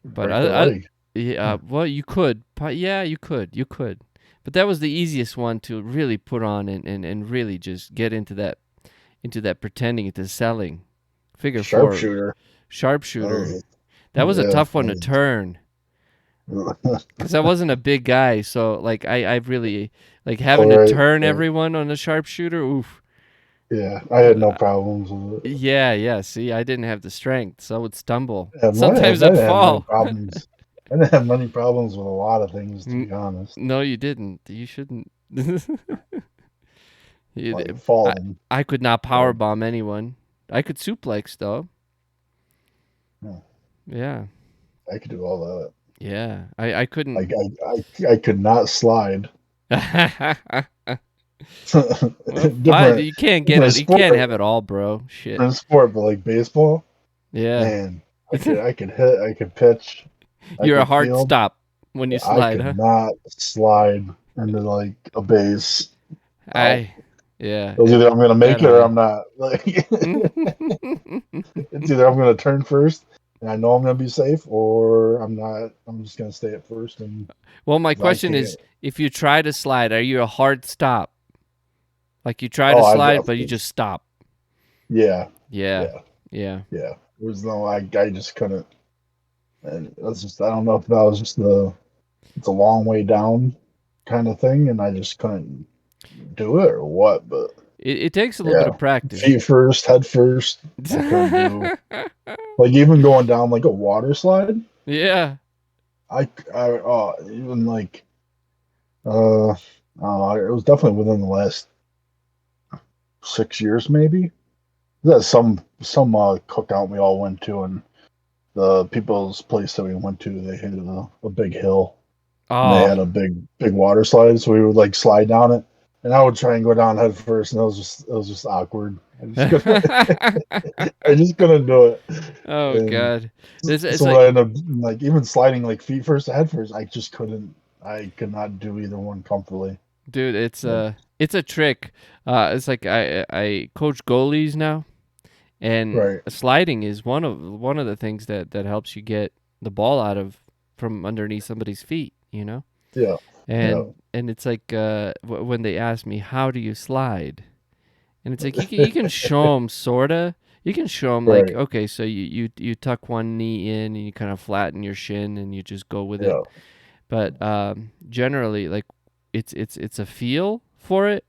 but Break their leg. yeah, well, you could. Yeah, you could. But that was the easiest one to really put on and really just get into that pretending, into selling Figure four. Sharpshooter. Sharpshooter. Oh, That was a yeah. tough one to turn. Because I wasn't a big guy, so like I really like having to Right. turn everyone on the sharpshooter. Oof. Yeah, I had no problems with it. Yeah. See, I didn't have the strength, so I would stumble. I Sometimes I'd didn't have many fall. problems. I didn't have many problems with a lot of things, to N- be honest. no, you didn't. You shouldn't. Like I falling. I could not power But, bomb anyone. I could suplex though. yeah, Yeah. I could do all that. Yeah. I couldn't. Like I could not slide. Well, fine. different You can't get different it. You sport, can't have it all, bro. Shit. different sport, but like baseball, Yeah. man, I could hit, I could pitch, I You're a could hard field. stop when you I slide, could huh? not slide into like a base. Out. Yeah. It was either I'm gonna make That it or high. I'm not. Like it's either I'm gonna turn first and I know I'm gonna be safe, or I'm not. I'm just gonna stay at first, and Well, my 'cause I question can't. is, if you try to slide, are you a hard stop? Like you try to Oh, slide, but you just stop. yeah, Yeah. yeah, Yeah. yeah. There was no. I just couldn't. And that's just. I don't know if that was just the. It's a long way down, kind of thing, and I just couldn't do it or what. But It takes a little bit yeah, of practice. feet first, head first. I couldn't do. Like even going down like a water slide. Yeah. Even like it was definitely within the last 6 years, maybe. There's some cookout we all went to, and the people's place that we went to, they had a big hill, and they Oh. had a big water slide, so we would like slide down it, and I would try and go down head first, and it was just awkward. I just couldn't do it, Oh and God. It's so what like, I ended up like even sliding like feet first to head first, I just couldn't. I could not do either one comfortably. dude, But, it's a trick. It's like I coach goalies now, and right. sliding is one of the things that helps you get the ball out of from underneath somebody's feet, you know? Yeah. Yeah. And it's like when they ask me, how do you slide? And it's like you can show them sorta. You can show them like, Right. okay, so you tuck one knee in and you kind of flatten your shin and you just go with it. Yeah. But generally, like it's a feel for it,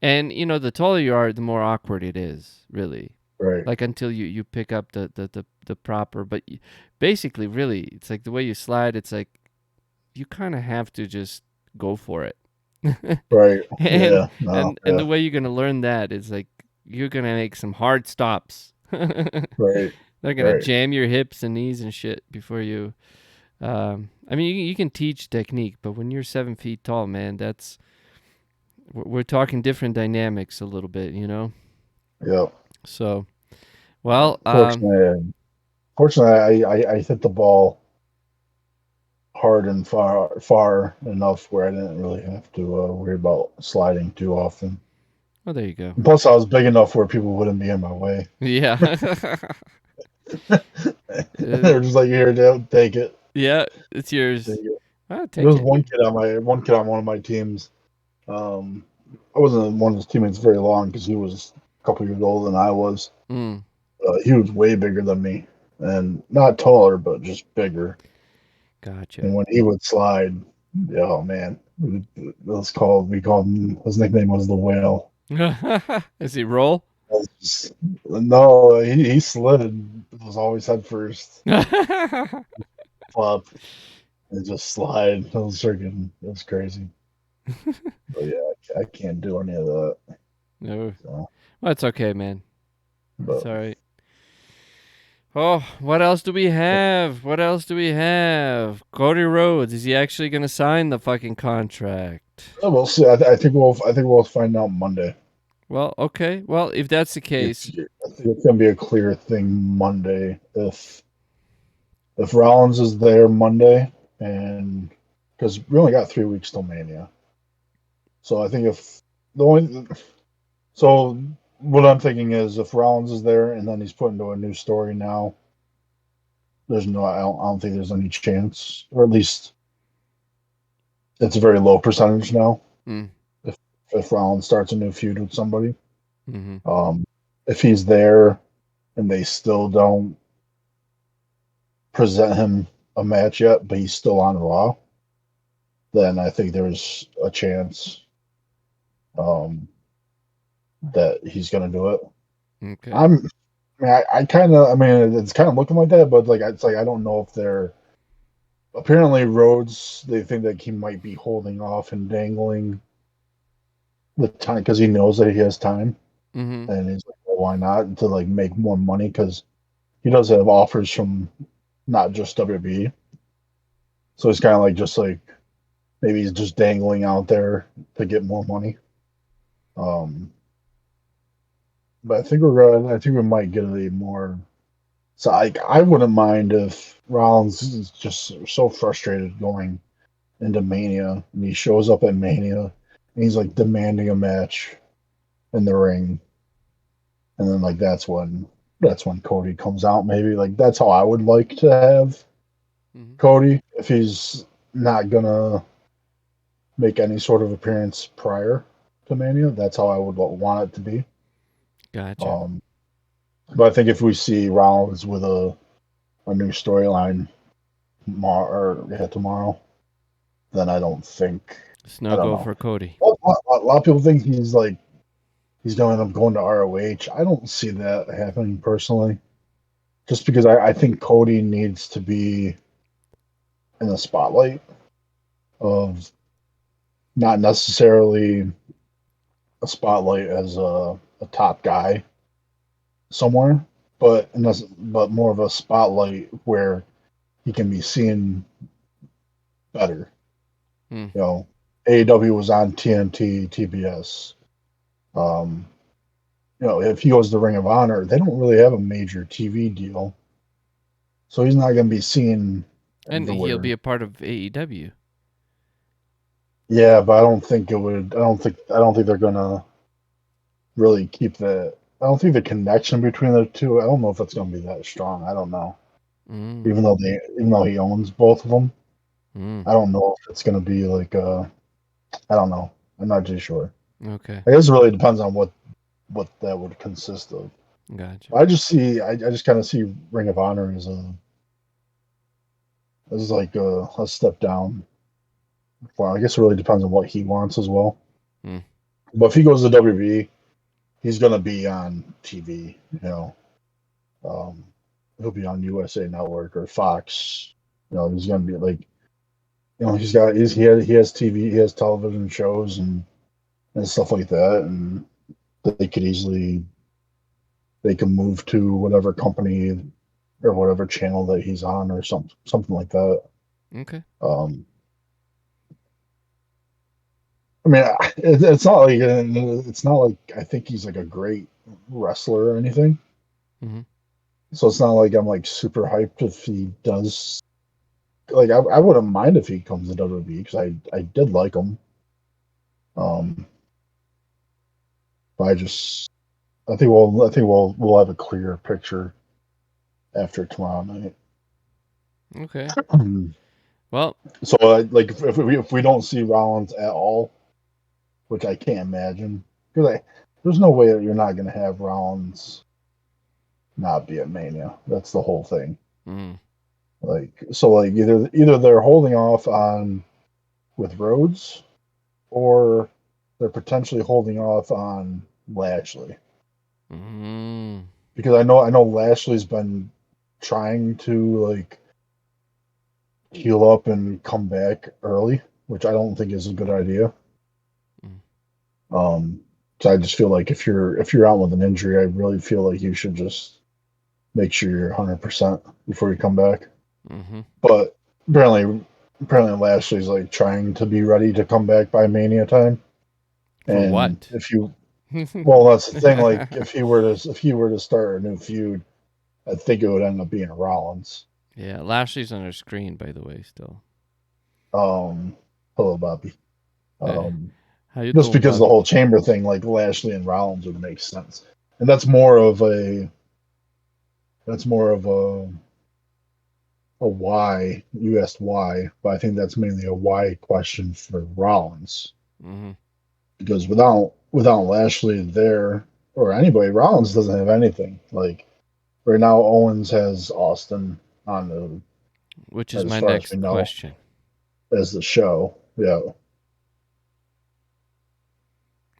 and the taller you are, the more awkward it is, really. Right. Like until you pick up the proper. But basically, really, it's like the way you slide. It's like you kind of have to just go for it. Right. and Yeah. No. and Yeah. the way you're gonna learn that is like you're gonna make some hard stops. Right. They're gonna Right. jam your hips and knees and shit before you. I mean, you can teach technique, but when you're 7 feet tall, man, we're talking different dynamics a little bit, you know. Yeah. So, well, Fortunately, I hit the ball hard and far enough where I didn't really have to worry about sliding too often. oh, there you go. And plus, I was big enough where people wouldn't be in my way. Yeah. They're just like, here, Dad, take it. Yeah, it's Take yours. it. Ah, There take was it. one kid on one of my teams. Um, I wasn't one of his teammates very long because he was a couple years older than I was. Mm, He was way bigger than me, and not taller, but just bigger. gotcha. And when he would slide, oh man, we called him. His nickname was the Whale. Is he roll? No, he slid. It was always head first, flop, and just slide. It was freaking. It was crazy. But yeah, I can't do any of that. No. So, Well, it's okay, man. It's but all right. Oh, what else do we have? What else do we have? Cody Rhodes, is he actually going to sign the fucking contract? we'll see. I think we'll find out Monday. Well, okay. Well, if that's the I case, think it's gonna be a clear thing Monday if Rollins is there Monday, and because we only got 3 weeks till Mania, so I think if the only so what I'm thinking is if Rollins is there and then he's put into a new story now, I don't think there's any chance, or at least it's a very low percentage now. mm, If Rollins starts a new feud with somebody, hmm if he's there and they still don't present him a match yet, but he's still on Raw, then I think there's a chance um, that he's going to do it. Okay. I'm, I kind of, I mean, it's kind of looking like that, but like, it's like I don't know if they're. Apparently, Rhodes, they think that he might be holding off and dangling the time because he knows that he has time, Mm-hmm. and he's like, well, why not to like make more money because he does have offers from not just WWE, so it's kind of like just like maybe he's just dangling out there to get more money. Um, but I think we're gonna. I think we might get a more. So I wouldn't mind if Rollins is just so frustrated going into Mania and he shows up at Mania and he's like demanding a match in the ring, and then like that's when Cody comes out. Maybe like that's how I would like to have Mm-hmm. Cody if he's not gonna make any sort of appearance prior to Mania. That's how I would want it to be. Gotcha. Um, but I think if we see Rollins with a new storyline tomorrow, then I don't think It's I no don't go know. for Cody. A lot of people think he's going to end up going to ROH. I don't see that happening personally, just because I think Cody needs to be in the spotlight of not necessarily a spotlight as a top guy somewhere, but more of a spotlight where he can be seen better. Mm. You know, AEW was on TNT, TBS. Um, if he goes to Ring of Honor, they don't really have a major TV deal, so he's not going to be seen And he'll everywhere. be a part of AEW. Yeah, but I don't think it would. I don't think they're going to really keep the. I don't think the connection between the two. I don't know if it's going to be that strong. I don't know. Mm. Even though he owns both of them, Mm. I don't know if it's going to be like. I don't know. I'm not too sure. Okay. I guess it really depends on what that would consist of. Gotcha. I just kind of see Ring of Honor as like a step down. Well, I guess it really depends on what he wants as well. Mm. But if he goes to WB, he's gonna be on TV. Um, he'll be on USA Network or Fox. He's gonna be like, he has TV, he has television shows and stuff like that, and they could easily they can move to whatever company or whatever channel that he's on or something like that. Okay. Um, I mean, it's not like I think he's like a great wrestler or anything. Mm-hmm. So it's not like I'm like super hyped if he does. Like I wouldn't mind if he comes to WWE because I did like him. Um, but I think we'll have a clearer picture after tomorrow night. Okay. Well. So like if we don't see Rollins at all, which I can't imagine, because there's no way that you're not going to have Rollins not be at Mania. That's the whole thing. Mm. Like so, like either they're holding off on with Rhodes, or they're potentially holding off on Lashley Mm. because I know Lashley's been trying to like heal up and come back early, which I don't think is a good idea. Mm. Um, so I just feel like if you're out with an injury, I really feel like you should just make sure you're 100% before you come back. Mm-hmm. But apparently Lashley's like trying to be ready to come back by Mania time. For And what? if you well, that's the thing. Like if he were to start a new feud, I think it would end up being Rollins. Yeah. Lashley's on our screen, by the way. Still. Um, hello, Bobby. Hey. Um, How you just doing, because the Bobby? whole chamber thing, like Lashley and Rollins would make sense, and that's more of a why. You asked why, but I think that's mainly a why question for Rollins Mm-hmm. because without Lashley there or anybody, Rollins doesn't have anything. Like Right now, Owens has Austin on the, which is as my far as we next know, question. as the show. Yeah,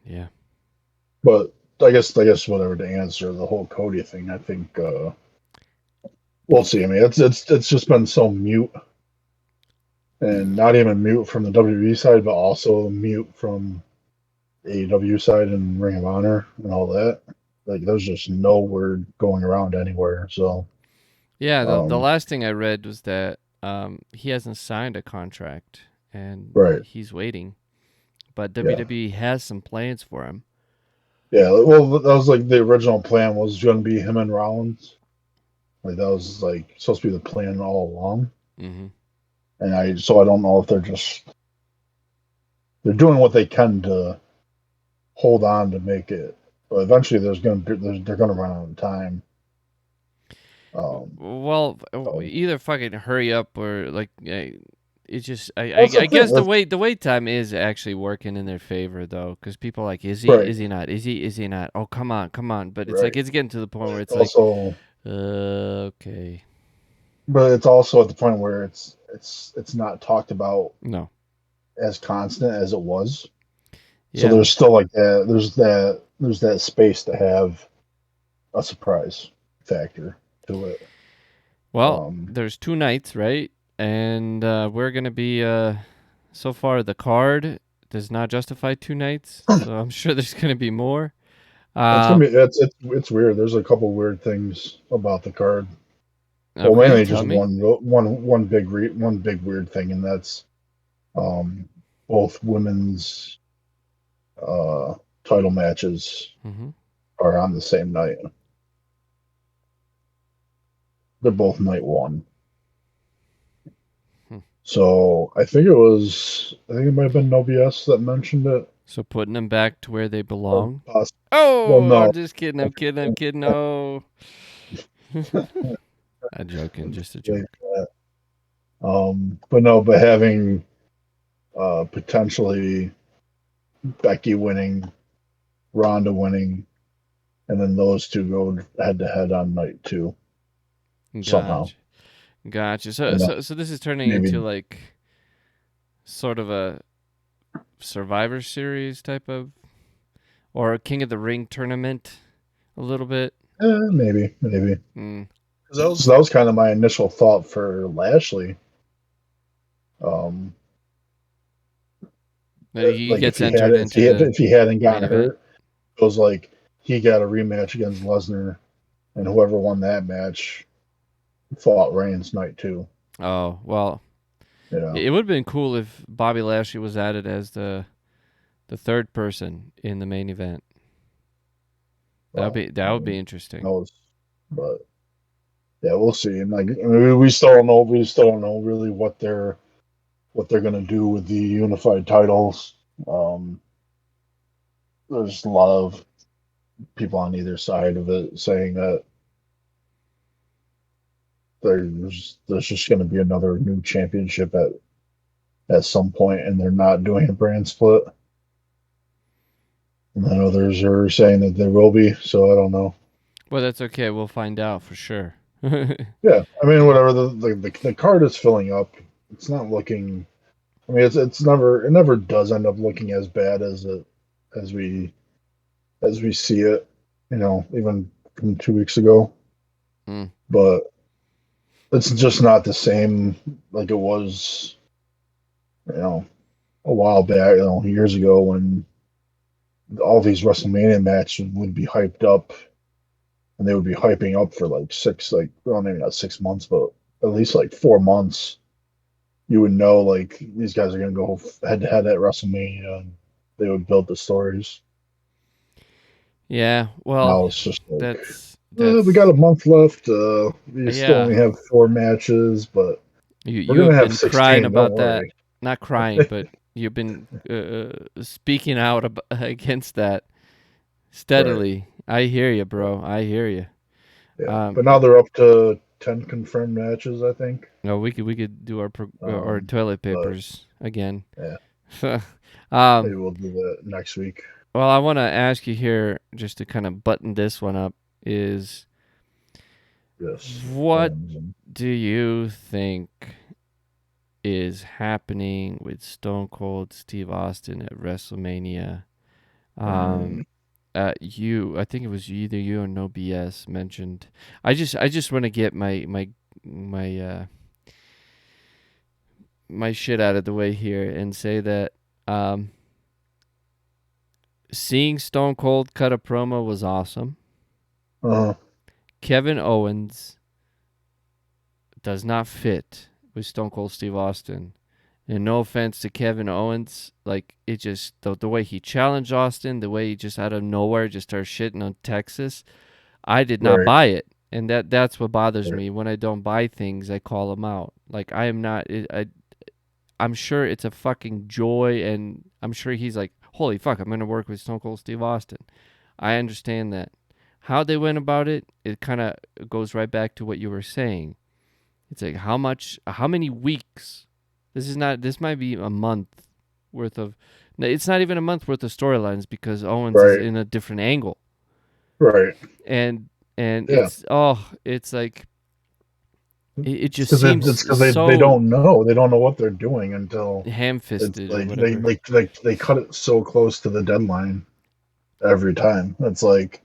Yeah. but I guess whatever to answer the whole Cody thing. I think we'll see. I mean, it's just been so mute, and not even mute from the WWE side, but also mute from AEW side and Ring of Honor and all that. Like, there's just no word going around anywhere. So, Yeah, the um, last thing I read was that he hasn't signed a contract and right, he's waiting, but yeah, WWE has some plans for him. yeah. Well, that was like the original plan was going to be him and Rollins. Like that was like supposed to be the plan all along. Mm-hmm. And I don't know if they're doing what they can to hold on to make it, but eventually they're gonna run out of time. Um, Well, so either fucking hurry up or like it's just that's the I thing. guess That's the wait time is actually working in their favor though, because people are like right, is he not is he not, oh come on, but it's like right. it's getting to the point But where it's it's like also, okay, but it's also at the point where it's not talked about no, as constant as it was. So yeah, there's still like that. There's that space to have a surprise factor to it. well Um, there's 2 nights, right, and we're gonna be so far the card does not justify 2 nights, so I'm sure there's gonna be more. it's gonna um be it's weird. There's a couple weird things about the card. Well, okay, mainly tell just me. one big weird thing, and that's um, both women's uh, title matches Mm-hmm. are on the same night. They're both night one. Hmm. So I think it might have been NoBS that mentioned it, So putting them back to where they or belong. well, Oh, I'm no, just kidding. I'm kidding. I'm kidding. Oh, I'm joking. Just a joke. but no, but having potentially Becky winning, Ronda winning, and then those two go head to head on night two somehow, Gotcha. Gotcha. So, and then so this is turning maybe into like sort of a Survivor Series type of, or a King of the Ring tournament, a little bit. maybe. Mm. That was kind of my initial thought for Lashley. Um, He like gets entered into the if he hadn't main gotten event. hurt, it was like he got a rematch against Lesnar, and whoever won that match fought Reigns night two. Oh well, You know, it would have been cool if Bobby Lashley was added as the third person in the main event. well, That I would mean, be interesting. knows, but yeah, we'll see. And like, I mean, we still don't know really what they're gonna do with the unified titles. Um, there's a lot of people on either side of it saying that there's just going to be another new championship at some point, and they're not doing a brand split. And then others are saying that there will be. So I don't know. Well, that's okay. We'll find out for sure. Yeah. Yeah, I mean, whatever. The card is filling up. It's not looking. I mean, it never does end up looking as bad as we as we see it. Even from 2 weeks ago. Mm. But it's just not the same like it was. You know, a while back. Years ago when all these WrestleMania matches would be hyped up, and they would be hyping up for like well, maybe not 6 months, but at least like 4 months. You would know like these guys are going to go head to head at WrestleMania, and they would build the stories. Yeah. Well, Now it's just like, we got that's a month left. We still yeah. only have 4 matches, but we're You going to have have been crying 16. Don't about that. worry. Not crying, but you've been speaking out against that Right. steadily. I hear you, bro. I hear you. Yeah. But now they're up to 10 confirmed matches, I think. No, we could do our Um, toilet but papers again. yeah, maybe um. we'll do that next week. Well, I want to ask you here, just to kind of button this one up, is Yes. What And, do you think is happening with Stone Cold Steve Austin at WrestleMania? Um, um, I think it was either you or No BS mentioned. I just want to get my my shit out of the way here and say that um, seeing Stone Cold cut a promo was awesome. uh, Kevin Owens does not fit with Stone Cold Steve Austin. And no offense to Kevin Owens, like it just the way he challenged Austin, the way he just out of nowhere just started shitting on Texas, I did not right, buy it. And that's what bothers right, me. When I don't buy things, I call them out. Like I am not I'm sure it's a fucking joy, and I'm sure he's like, holy fuck, I'm going to work with Stone Cold Steve Austin. I understand that. How they went about it, it kind of goes right back to what you were saying. It's like how many weeks? This might be a month worth of, no, it's not even a month worth of storylines because Owens is right, in a different angle. right. And, Yeah. it's like, it It's just because seems it's because they so don't know. They don't know what they're doing until ham it's fisted or like whatever. they cut it so close to the deadline every time. It's like,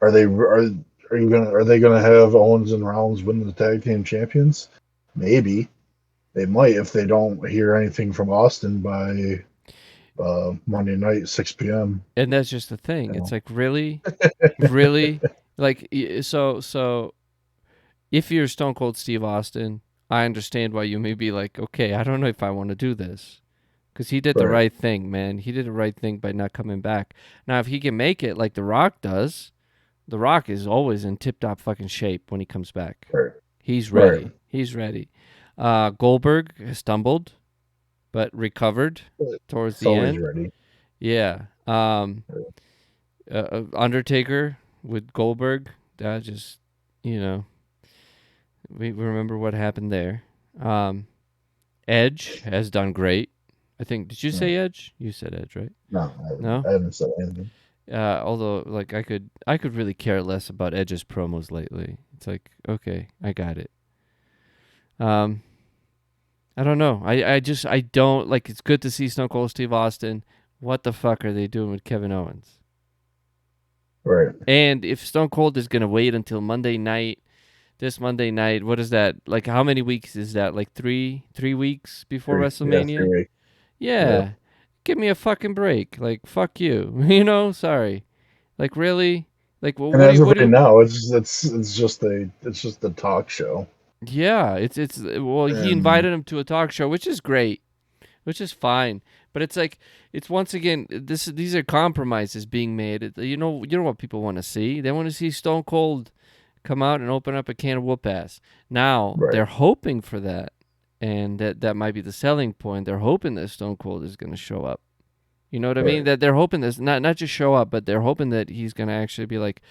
are they gonna have Owens and Rollins win the tag team champions? Maybe they might if they don't hear anything from Austin by Monday night 6 p.m. And that's just the thing. You It's know, like, really? Really? Like, so if you're Stone Cold Steve Austin, I understand why you may be like, okay, I don't know if I want to do this. Because he did the right, right thing, man. He did the right thing by not coming back. Now, if he can make it like The Rock does, The Rock is always in tip top fucking shape when he comes back. right, He's right. ready. He's ready. Goldberg stumbled, but recovered towards It's the always end. ready. Yeah. Undertaker with Goldberg. That just, you know, we remember what happened there. Um, Edge has done great. I think. Did you No, say Edge? You said Edge, right? no, No. I haven't said anything. Although, like, I could really care less about Edge's promos lately. It's like, okay, I got it. Um, I don't know. I don't like. It's good to see Stone Cold Steve Austin. What the fuck are they doing with Kevin Owens? Right. And if Stone Cold is gonna wait until Monday night, this Monday night, what is that? Like, how many weeks is that? Like three weeks before Yeah, WrestleMania? 3 weeks. Yeah. Yeah. Give me a fucking break. Like, fuck you. You know, sorry. Like, really? Like, And as of right now, it's just a talk show. yeah, well, he And invited him to a talk show, which is great, which is fine. But it's like, it's once again, these are compromises being made. You know what people want to see? They want to see Stone Cold come out and open up a can of whoop ass. Now, right, they're hoping for that. And that might be the selling point. They're hoping that Stone Cold is going to show up. You know what I mean? right, That they're hoping this not just show up, but they're hoping that he's gonna actually be like,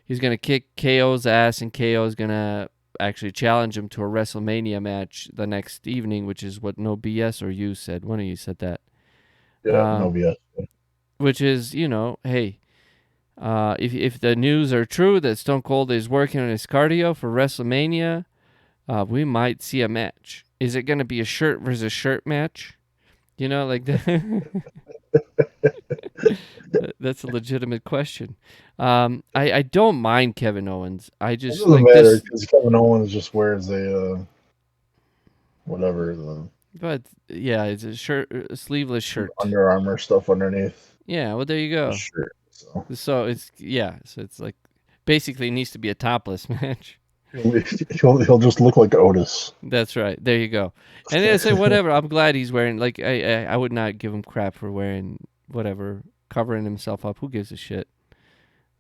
he's gonna kick KO's ass, and KO is gonna actually challenge him to a WrestleMania match the next evening, which is what No BS or you said. One of you said that. yeah, no Um, BS. which is, hey, if the news are true that Stone Cold is working on his cardio for WrestleMania, we might see a match. Is it gonna be a shirt versus shirt match? Like that. That's a legitimate question. I don't mind Kevin Owens. I It just doesn't like matter this, because Kevin Owens just wears whatever the but yeah, it's a sleeveless shirt. Under Armour stuff underneath Yeah, well there you the go. shirt. So So it's like basically it needs to be a topless match. he'll just look like Otis. That's right. There you go. And then I say whatever. I'm glad he's wearing like I would not give him crap for wearing whatever, covering himself up. Who gives a shit?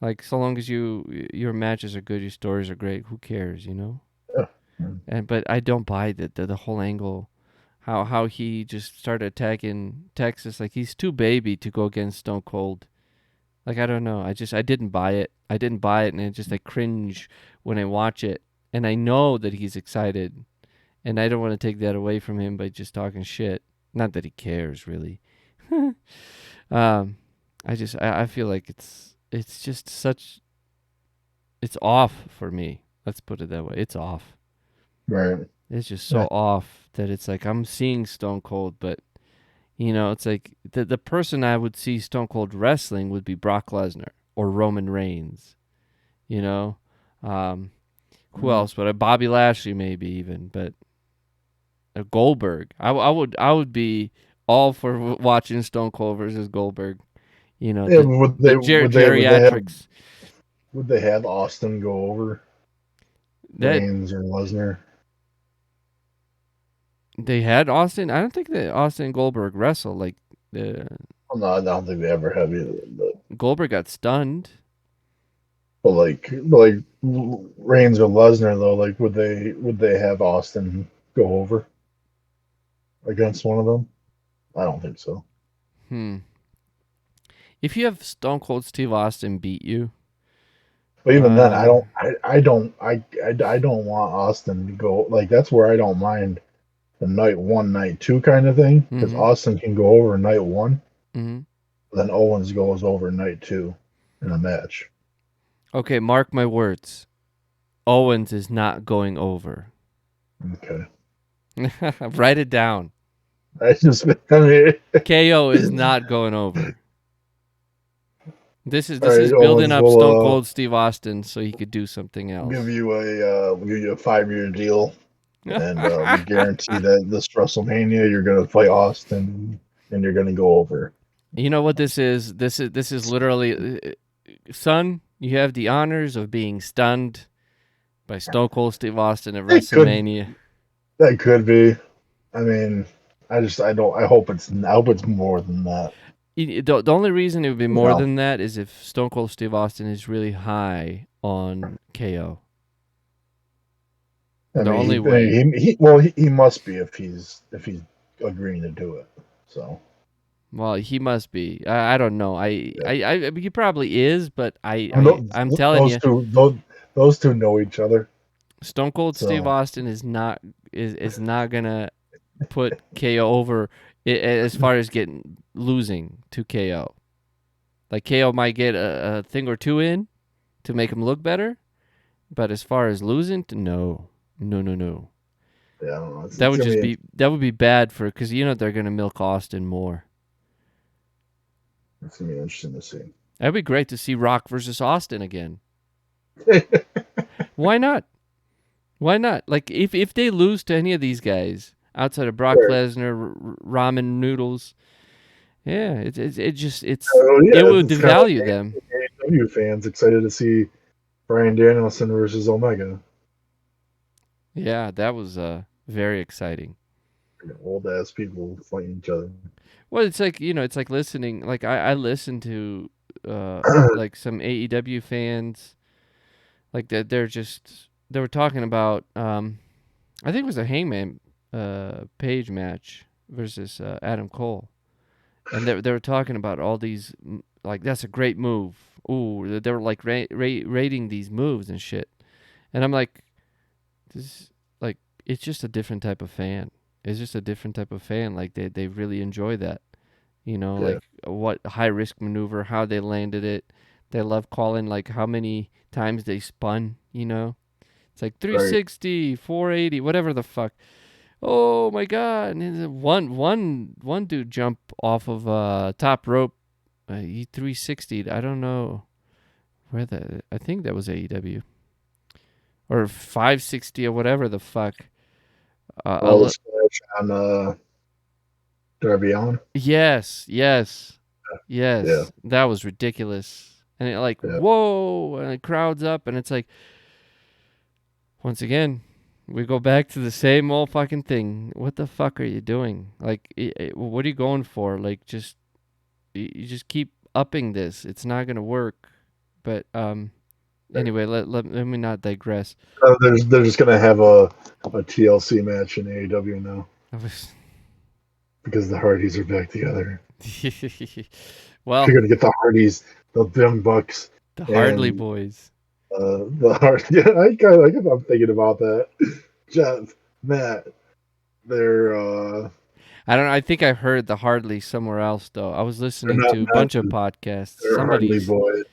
Like so long as your matches are good, your stories are great. Who cares? Yeah. But I don't buy the whole angle, how he just started attacking Texas. Like he's too baby to go against Stone Cold. Like I don't know. I didn't buy it. I didn't buy it, and it just I cringe when I watch it. And I know that he's excited, and I don't want to take that away from him by just talking shit. Not that he cares really. um, I feel like it's just such it's off for me. Let's put it that way. It's off. Right. It's just so Yeah. off that it's like I'm seeing Stone Cold, but it's like the person I would see Stone Cold wrestling would be Brock Lesnar or Roman Reigns. You know, um, who else? But Bobby Lashley maybe even, but Goldberg. I would be all for watching Stone Cold versus Goldberg. Yeah, The but geriatrics would they have Austin go over that Reigns or Lesnar? they had Austin. I don't think that Austin and Goldberg wrestle like the Well, no, I don't think they ever have either. Goldberg got stunned. But like Reigns or Lesnar though, like would they have Austin go over against one of them? I don't think so. Hmm. If you have Stone Cold Steve Austin beat you, But even then, uh, I don't want Austin to go. Like that's where I don't mind the night one, night two kind of thing because mm-hmm, Austin can go over night one, mm-hmm. then Owens goes over night two in a match. Okay, mark my words. Owens is not going over. Okay, Write it down. I mean, KO is not going over. This is all this is right, building Owens up Stone will Cold Steve Austin so he could do something else. we'll give you a 5-year deal, and we guarantee that this WrestleMania you're gonna fight Austin and you're gonna go over. You know what this is? This is literally, son. You have the honors of being stunned by Stone Cold Steve Austin at It could WrestleMania. that could be. I mean, I hope it's more than that. The only reason it would be You more know, than that is if Stone Cold Steve Austin is really high on KO. I The only mean, way. he must be if he's agreeing to do it. So Well, he must be. I don't know. yeah, He probably is, but I mean, I'm telling those you, two those two know each other. Stone Cold Steve So Austin is not gonna put KO over as far as losing to KO. Like KO might get a thing or two in to make him look better, but as far as losing, no, no, no, no. yeah, I don't know. It's gonna be That would be bad for because they're gonna milk Austin more. it's gonna be interesting to see. That'd be great to see Rock versus Austin again. Why not? Why not? Like if they lose to any of these guys outside of Brock Sure. Lesnar, ramen noodles, yeah, Oh it yeah, would it's kind of like devalue them. AEW fans excited to see Bryan Danielson versus Omega. Yeah, that was very exciting. Old ass people fighting each other. Well, it's like it's like listening. Like I listen to like some AEW fans, like that they were talking about I think it was a Hangman Page match versus Adam Cole, and they were talking about all these like that's a great move. Ooh, they were like rating these moves and shit, and I'm like, this like it's just a different type of fan. It's just a different type of fan. Like they really enjoy that. Yeah, Like what high risk maneuver, how they landed it. They love calling like how many times they spun. It's like right. 360, 480, whatever the fuck. Oh my god. And then one dude jumped off of top rope. He 360'd. I don't know I think that was AEW or 560 or whatever the fuck. All the splash on Darby Allin. Yes, yes, Yeah, yes. That was ridiculous. And it like, yeah. whoa, and the crowd's up, and it's like, once again, we go back to the same old fucking thing. What the fuck are you doing? Like, what are you going for? Like, you just keep upping this. It's not gonna work. But anyway, let me not digress. They're just gonna have a TLC match in AEW now I was, because the Hardys are back together. well, You're gonna get the Hardys, the Young Bucks, the Hardley and boys. the Hard. Yeah, I'm thinking about that. Jeff, Matt, they're I don't know. I think I heard the Hardly somewhere else though. I was they're listening not to a not bunch of podcasts. they're Hardly Somebody's boys.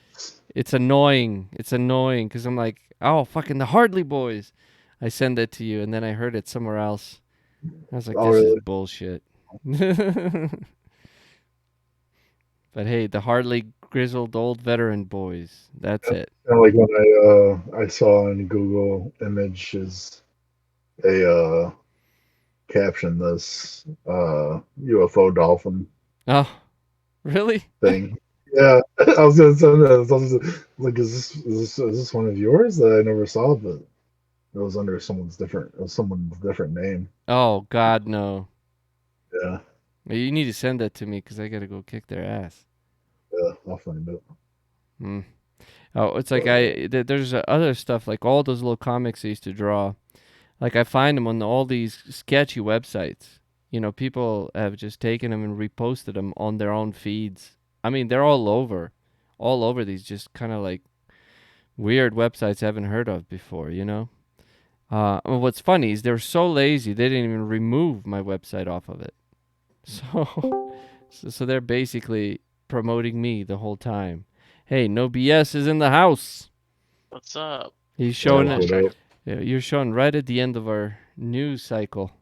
It's annoying. It's annoying because I'm like, oh, fucking the Hardly Boys. I send it to you, and then I heard it somewhere else. I was like, Oh, this is really? bullshit. But hey, the hardly grizzled old veteran boys. That's it. Kind of like when I saw in Google images a caption this UFO dolphin Oh, really? thing. Yeah, I was gonna send that. I was like, is this one of yours that I never saw? But it was under someone's different name. Oh, God, no. Yeah, You need to send that to me because I got to go kick their ass. yeah, I'll find it. Hmm. Oh, it's like But there's other stuff, like all those little comics I used to draw. Like I find them on all these sketchy websites. People have just taken them and reposted them on their own feeds. I mean, they're all over these just kind of like weird websites I haven't heard of before. What's funny is they're so lazy they didn't even remove my website off of it. So, so they're basically promoting me the whole time. Hey, no BS is in the house. What's up? He's yeah, showing Double it. what check. up? Yeah, you're showing right at the end of our news cycle.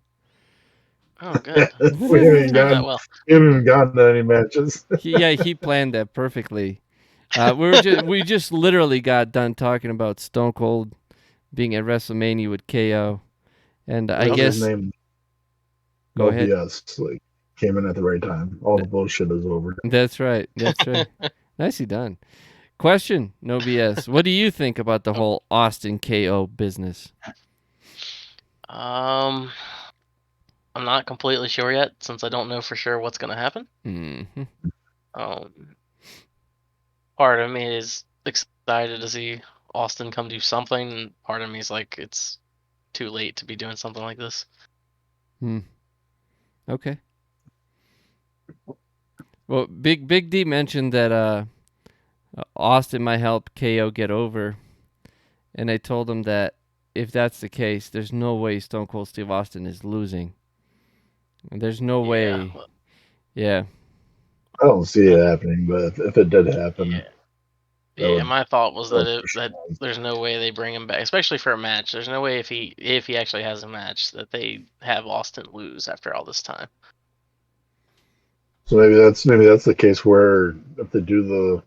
Oh, good. we haven't even Timed that gotten well. we haven't even gotten to any matches. He planned that perfectly. We just literally got done talking about Stone Cold being at WrestleMania with KO, and I Like his guess name, go no ahead. BS. Like came in at the right time. All the bullshit is over. That's right. That's right. Nicely done. Question, no BS. What do you think about the whole Austin KO business? I'm not completely sure yet since I don't know for sure what's gonna happen. Mm-hmm. Um, part of me is excited to see Austin come do something, and part of me is like it's too late to be doing something like this. Okay. Well, Big D mentioned that Austin might help KO get over, and I told him that if that's the case, there's no way Stone Cold Steve Austin is losing. There's no Yeah, way. Yeah. I don't see my, it happening, but if it did happen, yeah, that yeah. would My thought was that that would push that it. there's no way they bring him back, especially for a match. There's no way if he actually has a match that they have Austin lose after all this time. So maybe that's the case where if they do the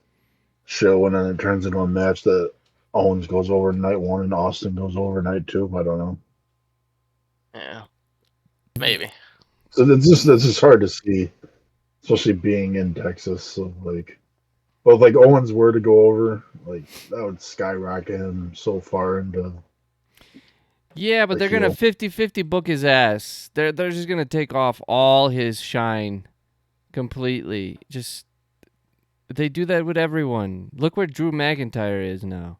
show and then it turns into a match that Owens goes over night one and Austin goes over night two. I don't know. Yeah, maybe. So it's just hard to see, especially being in Texas. So like, but if like Owens were to go over, like that would skyrocket him so far into Yeah, but the they're gonna heel. 50-50 book his ass. They're just gonna take off all his shine completely. Just they do that with everyone. Look where Drew McIntyre is now.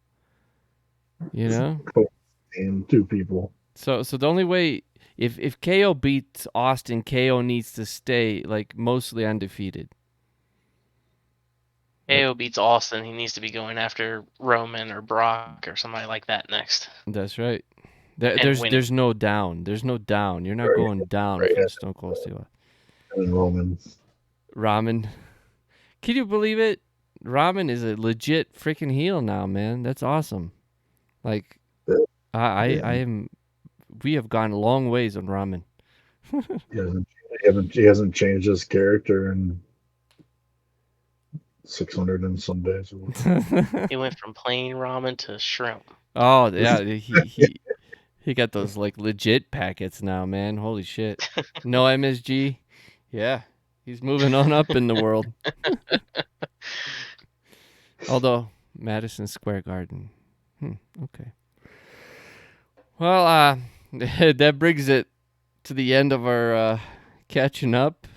You know? And two people. So the only way if KO beats Austin, KO needs to stay like mostly undefeated. KO beats Austin, he needs to be going after Roman or Brock or somebody like that next That's right. There, and there's winning. there's no down. There's no down. You're not Right, going down right. from Stone Cold Steve Austin. And Roman. Ramen. Can you believe it? Ramen is a legit freaking heel now, man. That's awesome. Like I Yeah. am. We have gone a long ways on ramen. He hasn't changed his character in 600 and some days. He went from plain ramen to shrimp. Oh yeah, he got those like legit packets now, man. Holy shit. No MSG. Yeah, he's moving on up in the world. Although Madison Square Garden. Okay. Well, that brings it to the end of our catching up.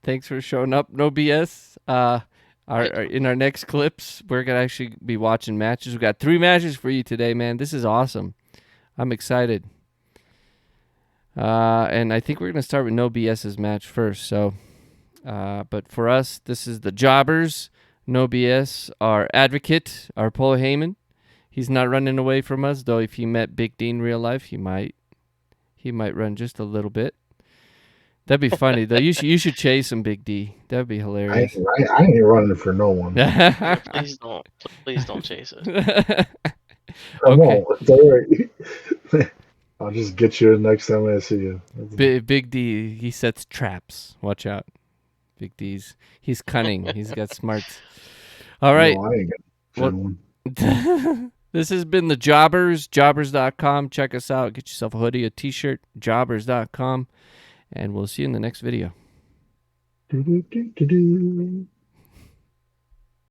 Thanks for showing up. No BS. In our next clips, we're gonna actually be watching matches. We got 3 matches for you today, man. This is awesome. I'm excited. And I think we're gonna start with No BS's match first. So, but for us, this is the Jawbers. No BS, our advocate, our Paul Heyman. He's not running away from us, though. If he met Big D in real life, he might run just a little bit. That'd be funny though. You should chase him, Big D. That'd be I hilarious. ain't running for no one. Yeah, please don't chase it. I Okay. won't. It's all right. I'll just get you next time I see you. Big D, he sets traps. Watch out. Big he's cunning. He's got smarts. All right. No, I ain't What? gonna one. This has been the Jawbers, jawbers.com. Check us out. Get yourself a hoodie, a t-shirt, jawbers.com. And we'll see you in the next video. Do-do-do-do-do.